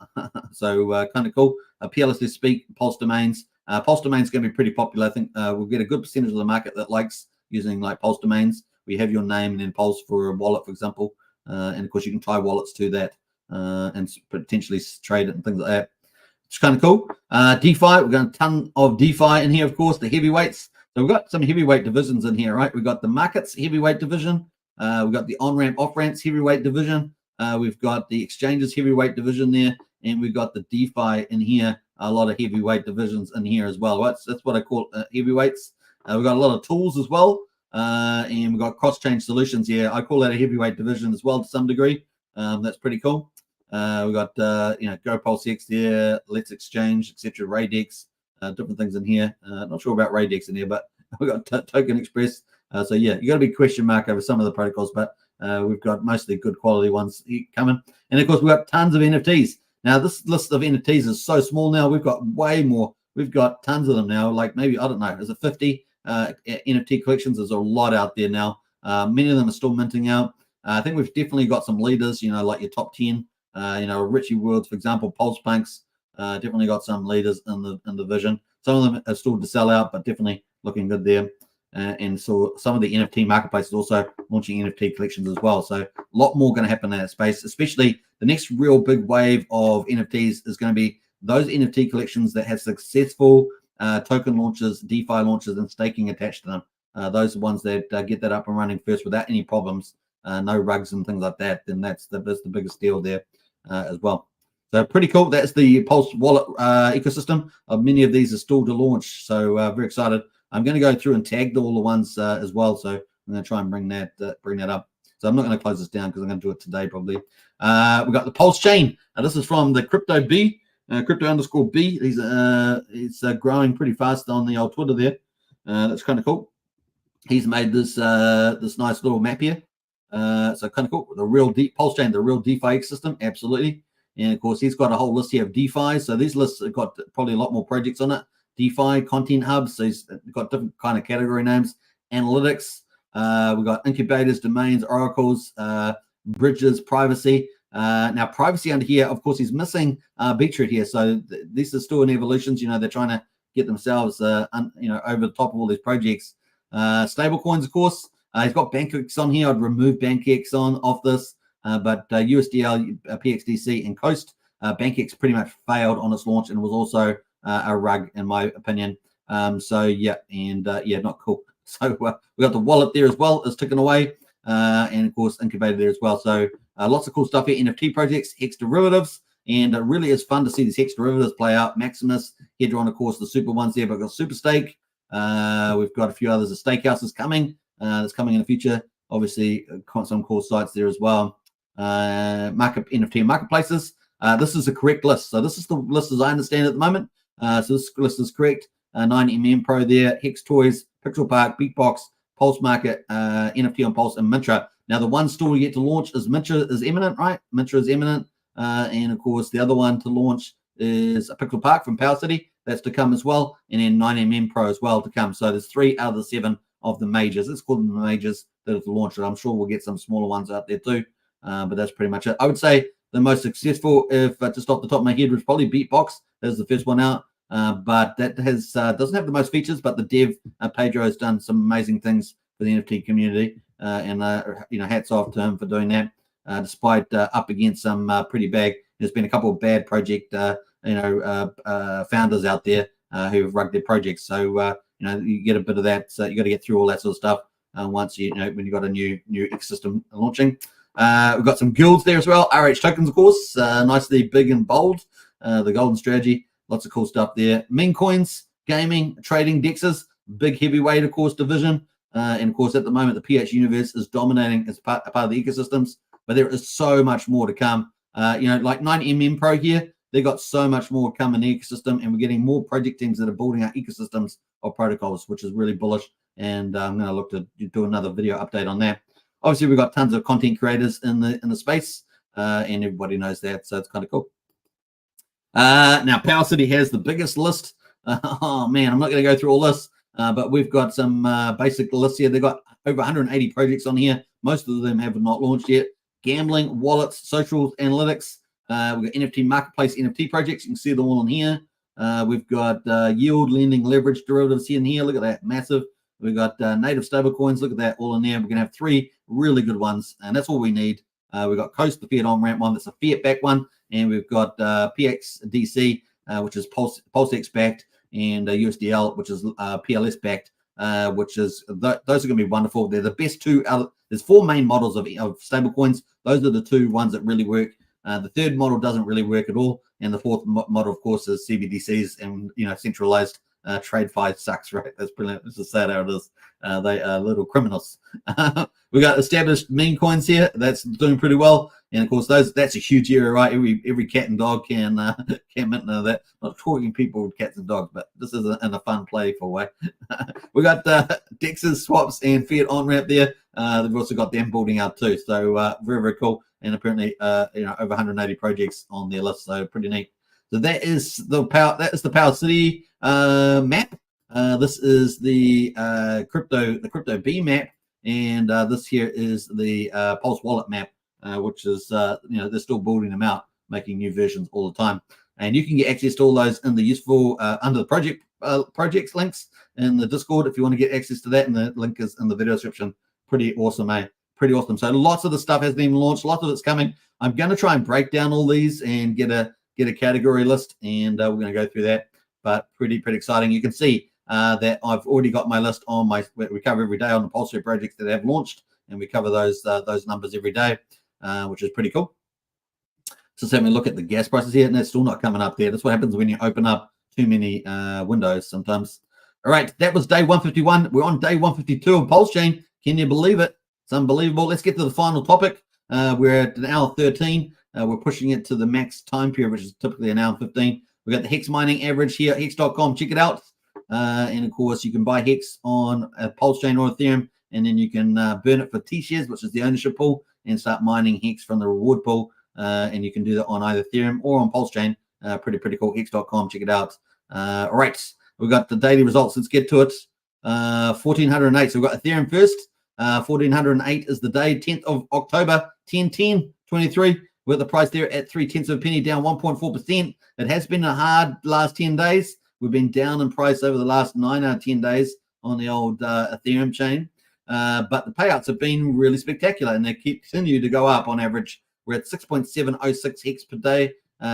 So kind of cool. PLSS Speak, Pulse Domains. Pulse Domains going to be pretty popular. I think we'll get a good percentage of the market that likes using like Pulse Domains. We have your name and then Pulse for a wallet, for example. And of course, you can tie wallets to that and potentially trade it and things like that. It's kind of cool. DeFi, we've got a ton of DeFi in here, of course, the heavyweights. So we've got some heavyweight divisions in here, right? We've got the markets heavyweight division. We've got the on-ramp, off-ramps heavyweight division. We've got the exchanges heavyweight division there. And we've got the DeFi in here, a lot of heavyweight divisions in here as well. That's what I call heavyweights. We've got a lot of tools as well. And we've got cross-chain solutions here. I call that a heavyweight division as well to some degree. That's pretty cool. We've got, Go Pulsex there, Let's Exchange, etc. Radex, different things in here. Not sure about Radex in here, but we've got Token Express. So yeah, you got a big question mark over some of the protocols, but we've got mostly good quality ones coming. And of course, we've got tons of NFTs. Now, this list of NFTs is so small now. We've got way more. We've got tons of them now. Like maybe, I don't know, is it 50 NFT collections? There's a lot out there now. Many of them are still minting out. I think we've definitely got some leaders, like your top 10. Richie Worlds, for example, Pulse Punks, definitely got some leaders in the vision. Some of them are still to sell out, but definitely looking good there. And so some of the NFT marketplaces also launching NFT collections as well. So a lot more going to happen in that space, especially the next real big wave of NFTs is going to be those NFT collections that have successful token launches, DeFi launches, and staking attached to them. Those are ones that get that up and running first without any problems, no rugs and things like that. Then that's the biggest deal there as well. So pretty cool. That's the Pulse Wallet ecosystem. Many of these are still to launch. So very excited. I'm going to go through and tag all the ones as well. So I'm going to try and bring that up. So I'm not going to close this down because I'm going to do it today probably. We've got the Pulsechain. This is from the Crypto B, Crypto_B. He's growing pretty fast on the old Twitter there. That's kind of cool. He's made this nice little map here. So kind of cool. The real Pulsechain, the real DeFi system, absolutely. And of course, he's got a whole list here of DeFi. So these lists have got probably a lot more projects on it. DeFi, content hubs. So he's got different kind of category names. Analytics. We've got incubators, domains, oracles, bridges, privacy. Now, privacy under here, of course, he's missing Beetroot here. So this is still in evolutions. They're trying to get themselves, over the top of all these projects. Stable coins, of course. He's got BankX on here. I'd remove BankX off this. But USDL, PXDC, and Coast, BankX pretty much failed on its launch and was also a rug, in my opinion. Not cool. So we got the wallet there as well. It's ticking away. And, of course, incubator there as well. So lots of cool stuff here. NFT projects, Hex derivatives. And it really is fun to see these Hex derivatives play out. Maximus, Hedron, of course, the super ones there. But we've got Super Stake. We've got a few others. The Stakehouses coming. That's coming in the future. Obviously, some cool sites there as well. NFT marketplaces. This is the correct list. So this is the list as I understand it at the moment. So this list is correct. 9mm Pro there, Hex Toys, Pixel Park, Beatbox, Pulse Market, NFT on Pulse, and Mintra. Now the one store yet to launch is Mintra is imminent, right? Mintra is imminent. And of course the other one to launch is a Pixel Park from Power City. That's to come as well. And then 9mm Pro as well to come. So there's 3 out of the 7 of the majors. Let's call them the majors that have launched it. I'm sure we'll get some smaller ones out there too. But that's pretty much it. I would say the most successful, if just off the top of my head, was probably Beatbox. That's the first one out. But that has doesn't have the most features, but the dev Pedro has done some amazing things for the NFT community, and hats off to him for doing that. Despite up against some pretty bad, there's been a couple of bad project founders out there who have rugged their projects. So you get a bit of that. So you got to get through all that sort of stuff once when you got a new ecosystem launching. We've got some guilds there as well. RH tokens, of course, nicely big and bold. the golden strategy. Lots of cool stuff there. Meme coins, gaming, trading, dexes, big heavyweight, of course, division. And of course, at the moment, the PH universe is dominating as part of the ecosystems, but there is so much more to come. Like 9mm Pro here, they got so much more to come in the ecosystem, and we're getting more project teams that are building out ecosystems of protocols, which is really bullish. And I'm going to look to do another video update on that. Obviously, we've got tons of content creators in the space, and everybody knows that, so it's kind of cool. Now, Power City has the biggest list. Oh man, I'm not going to go through all this. But we've got some basic lists here. They've got over 180 projects on here. Most of them have not launched yet. Gambling, wallets, social analytics. We've got NFT marketplace, NFT projects. You can see them all in here. We've got yield, lending, leverage derivatives here and here. Look at that, massive. We've got native stablecoins. Look at that, all in there. We're going to have 3 really good ones, and that's all we need. We've got Coast, the fiat on-ramp one. That's a fiat-backed one. And we've got PXDC, which is Pulsechain backed, and USDL, which is PLS backed, which is those are going to be wonderful. They're the best 2 out. There's 4 main models of stable coins. Those are the 2 ones that really work. The 3rd model doesn't really work at all, and the 4th model, of course, is CBDCs, and centralized TradeFi sucks, right? That's brilliant. Let's just say it how it is. They are little criminals. We got established meme coins here. That's doing pretty well. And of course, that's a huge area, right? Every cat and dog can mint that. Not talking people with cats and dogs, but this is in a fun, playful way. We got dexes, swaps, and fiat on ramp there. They've also got them building out too. So very, very cool. And apparently, over 180 projects on their list. So pretty neat. So that is the Power City map. This is the crypto B map, and this here is the Pulse Wallet map. Which is, they're still building them out, making new versions all the time. And you can get access to all those in the useful, under the projects links in the Discord if you want to get access to that. And the link is in the video description. Pretty awesome, eh? Pretty awesome. So lots of the stuff has been launched. Lots of it's coming. I'm going to try and break down all these and get a category list, and we're going to go through that. But pretty exciting. You can see that I've already got my list on we cover every day on the Pulsechain projects that have launched, and we cover those numbers every day. Which is pretty cool. So let me look at the gas prices here, and they're still not coming up there. That's what happens when you open up too many windows sometimes. All right, that was day 151. We're on day 152 of Pulsechain. Can you believe it? It's unbelievable. Let's get to the final topic. We're at an hour 13. We're pushing it to the max time period, which is typically an hour 15. We got the Hex mining average here at hex.com. Check it out. And of course, you can buy Hex on Pulsechain or Ethereum, and then you can burn it for T-shares, which is the ownership pool, and start mining Hex from the reward pool. And you can do that on either Ethereum or on Pulsechain. Pretty cool. Hex.com. Check it out. All right. We've got the daily results. Let's get to it. 1408. So we've got Ethereum first. 1408 is the day, 10th of October, 10/10/23. We're at the price there at 0.3 of a penny, down 1.4%. It has been a hard last 10 days. We've been down in price over the last 9 out of 10 days on the old Ethereum chain. But the payouts have been really spectacular, and they continue to go up on average. We're at 6.706 Hex per day,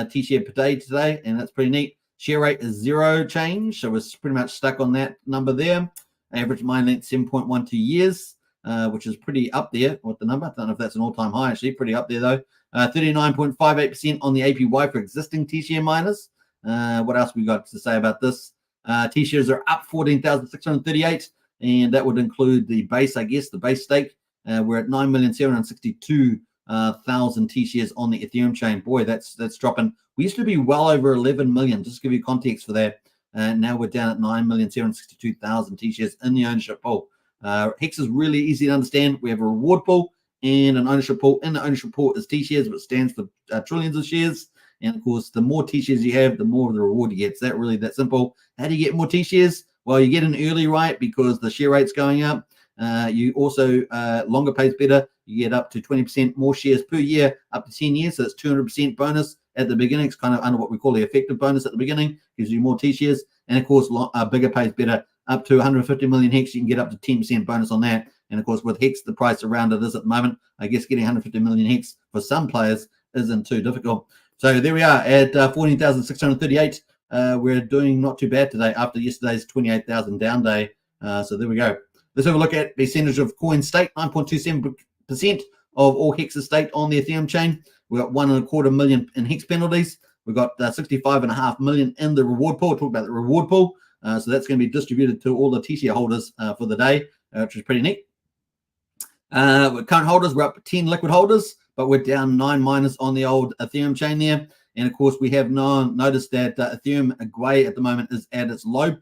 T-share per day today, and that's pretty neat. Share rate is 0 change, so we're pretty much stuck on that number there. Average mine length 7.12 years, which is pretty up there with the number. I don't know if that's an all-time high, actually. Pretty up there, though. 39.58% on the APY for existing T-share miners. What else we got to say about this? T-shares are up 14,638. And that would include the base, I guess, the base stake. We're at 9,762,000 T-shares on the Ethereum chain. Boy, that's dropping. We used to be well over 11 million, just to give you context for that. Now we're down at 9,762,000 T-shares in the ownership pool. Hex is really easy to understand. We have a reward pool and an ownership pool. In the ownership pool is T-shares, which stands for trillions of shares. And of course, the more T-shares you have, the more of the reward you get. It's that simple. How do you get more T-shares? Well, you get an early right because the share rate's going up. You also, longer pays better. You get up to 20% more shares per year, up to 10 years. So it's 200% bonus at the beginning. It's kind of under what we call the effective bonus at the beginning. Gives you more T-shares. And of course, bigger pays better. Up to 150 million Hex, you can get up to 10% bonus on that. And of course, with Hex, the price around it is at the moment, I guess getting 150 million Hex for some players isn't too difficult. So there we are at 14,638. We're doing not too bad today after yesterday's 28,000 down day. So there we go. Let's have a look at percentage of coin staked. 9.27% of all Hexes staked on the Ethereum chain. We got 1.25 million in Hex penalties. We've got 65.5 million in the reward pool. We'll talk about the reward pool. So that's going to be distributed to all the TCA holders for the day, which is pretty neat. With current holders, we're up 10 liquid holders, but we're down 9 minus on the old Ethereum chain there. And of course, we have noticed that Ethereum Gwei at the moment is at its low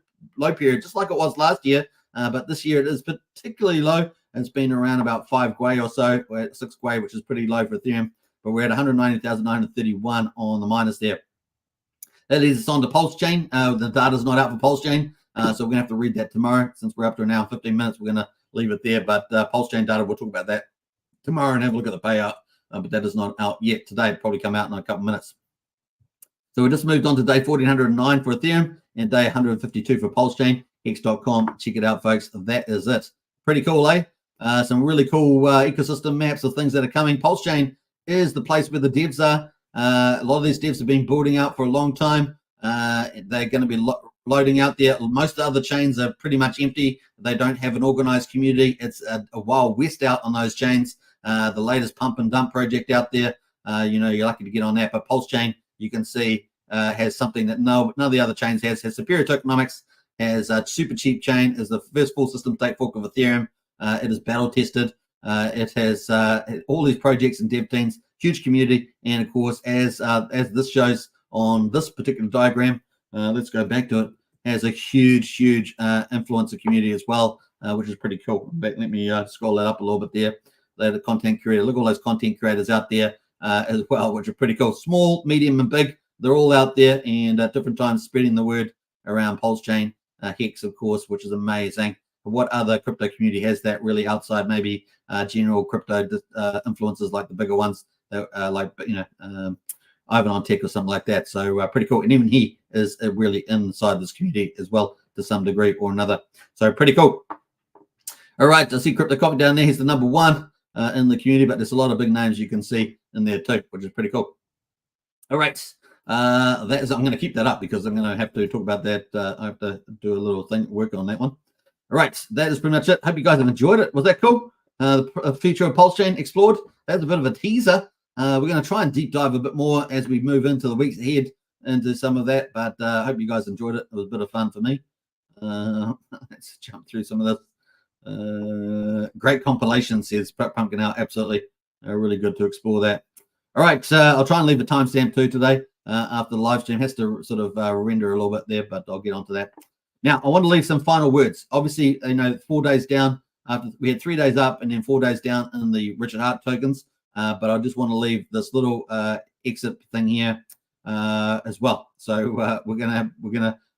period, just like it was last year. But this year it is particularly low. It's been around about 5 Gwei or so. We're at 6 Gwei, which is pretty low for Ethereum. But we're at 190,931 on the minus there. That leads us on to Pulsechain. The data's not out for Pulsechain, so we're going to have to read that tomorrow. Since we're up to an hour and 15 minutes, we're going to leave it there. But Pulsechain data, we'll talk about that tomorrow and have a look at the payout. But that is not out yet today. It'll probably come out in a couple of minutes. So we just moved on to day 1409 for Ethereum and day 152 for Pulsechain. Hex.com. Check it out, folks. That is it. Pretty cool, eh? Some really cool ecosystem maps of things that are coming. Pulsechain is the place where the devs are. A lot of these devs have been building out for a long time. They're going to be loading out there. Most of the other chains are pretty much empty. They don't have an organized community. It's a wild west out on those chains. The latest pump and dump project out there, you're lucky to get on that. But Pulsechain, you can see, has something that none of the other chains has superior tokenomics, has a super cheap chain, is the first full system stake fork of Ethereum. It is battle tested. It has all these projects and dev teams, huge community, and of course, as this shows on this particular diagram, let's go back to it, has a huge influencer community as well, which is pretty cool. Let me scroll that up a little bit there. They're the content creator. Look at all those content creators out there as well, which are pretty cool. Small, medium, and big. They're all out there and at different times spreading the word around Pulsechain. Hex, of course, which is amazing. But what other crypto community has that really outside maybe general crypto influencers like the bigger ones, like Ivan on Tech or something like that? So pretty cool. And even he is really inside this community as well to some degree or another. So pretty cool. All right, I see Crypto Coffee down there. He's the number one in the community, but there's a lot of big names you can see in there too, which is pretty cool. All right. I'm going to keep that up because I'm going to have to talk about that. I have to do a little work on that one. All right, that is pretty much it. Hope you guys have enjoyed it. Was that cool? The feature of Pulsechain explored. That's a bit of a teaser. We're going to try and deep dive a bit more as we move into the weeks ahead into some of that. But I hope you guys enjoyed it. It was a bit of fun for me. Let's jump through some of this. Great compilation, says Pumpkin Out. Absolutely. Really good to explore that. All right, I'll try and leave a timestamp too today. After the live stream, has to sort of render a little bit there, but I'll get onto that. Now, I want to leave some final words. Obviously, 4 days down. After we had 3 days up and then 4 days down in the Richard Hart tokens. But I just want to leave this little exit thing here as well. So we're gonna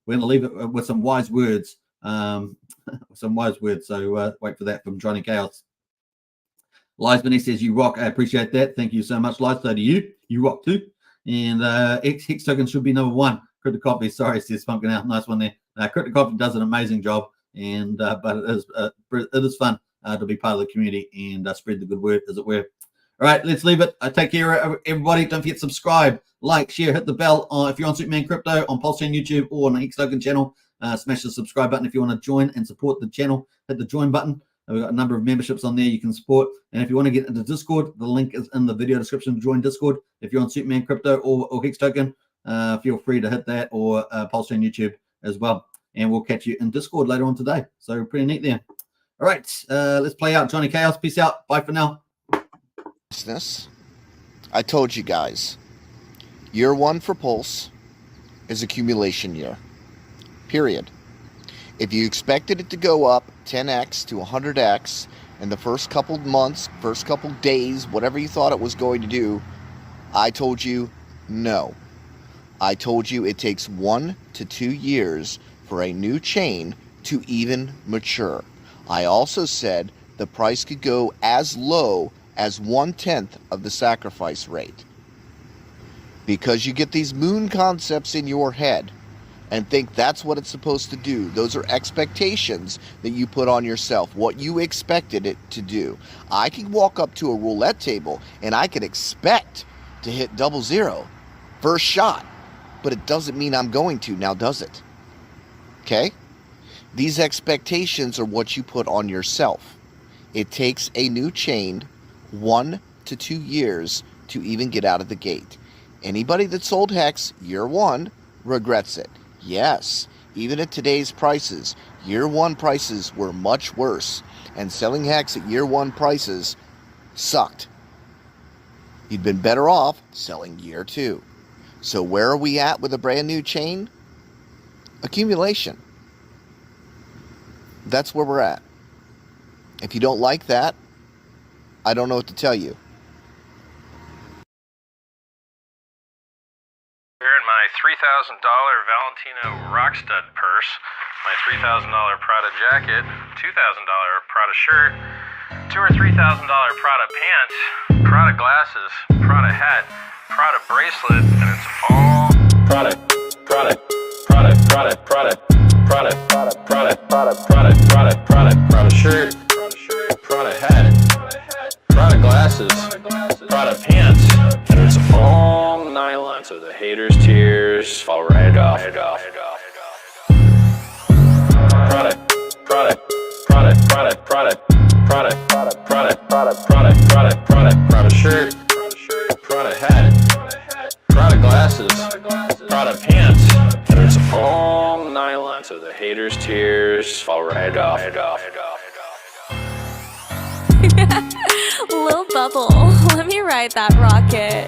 leave it with some wise words. Some wise words. So wait for that from Johnny Chaos. Lies Benny says, "You rock." I appreciate that. Thank you so much, Lies. So do you. You rock too. And Hex token should be number one. Crypto Coffee, sorry, says Pumpkin Out. Nice one there. Crypto Coffee does an amazing job, and but it is fun to be part of the community and spread the good word, as it were. All right, let's leave it. Take care, everybody. Don't forget to subscribe, like, share, hit the bell. If you're on Superman Crypto, on Pulsechain YouTube, or on the Hex Token channel, smash the subscribe button. If you want to join and support the channel, hit the join button. We've got a number of memberships on there you can support. And if you want to get into Discord, the link is in the video description to join Discord. If you're on Superman Crypto or Hex Token, feel free to hit that, or Pulsechain YouTube as well. And we'll catch you in Discord later on today. So pretty neat there. All right, let's play out Johnny Chaos. Peace out. Bye for now. I told you guys, year one for Pulse is accumulation year. Period. If you expected it to go up 10x to 100x in the first couple months, first couple days, whatever you thought it was going to do, I told you no. I told you it takes 1 to 2 years for a new chain to even mature. I also said the price could go as low as 1/10 of the sacrifice rate. Because you get these moon concepts in your head and think that's what it's supposed to do. Those are expectations that you put on yourself, what you expected it to do. I can walk up to a roulette table and I can expect to hit 00 first shot, but it doesn't mean I'm going to, now does it? Okay? These expectations are what you put on yourself. It takes a new chain 1 to 2 years to even get out of the gate. Anybody that sold Hex year one regrets it. Yes, even at today's prices, year one prices were much worse, and selling Hex at year one prices sucked. You'd been better off selling year two. So where are we at with a brand new chain? Accumulation. That's where we're at. If you don't like that, I don't know what to tell you. Here in my $3,000 Valentino Rockstud purse, my $3,000 Prada jacket, $2,000 Prada shirt, $2,000 or $3,000 Prada pants, Prada glasses, Prada hat, Prada bracelet, and it's all Prada, Prada, Prada, Prada, Prada, Prada, Prada, Prada, Prada, Prada, Prada, Prada, Prada shirt, Prada hat, Prada glasses, Prada pants, and it's all nylon, so the haters' tears fall right off. Prada, Prada, Prada, Prada, Prada, Prada, Prada, Prada, Prada, Prada, Prada, Prada shirt, Prada hat, Prada glasses, Prada pants, and it's all nylon, so the haters' tears fall right off. Lil Bubble, let me ride that rocket.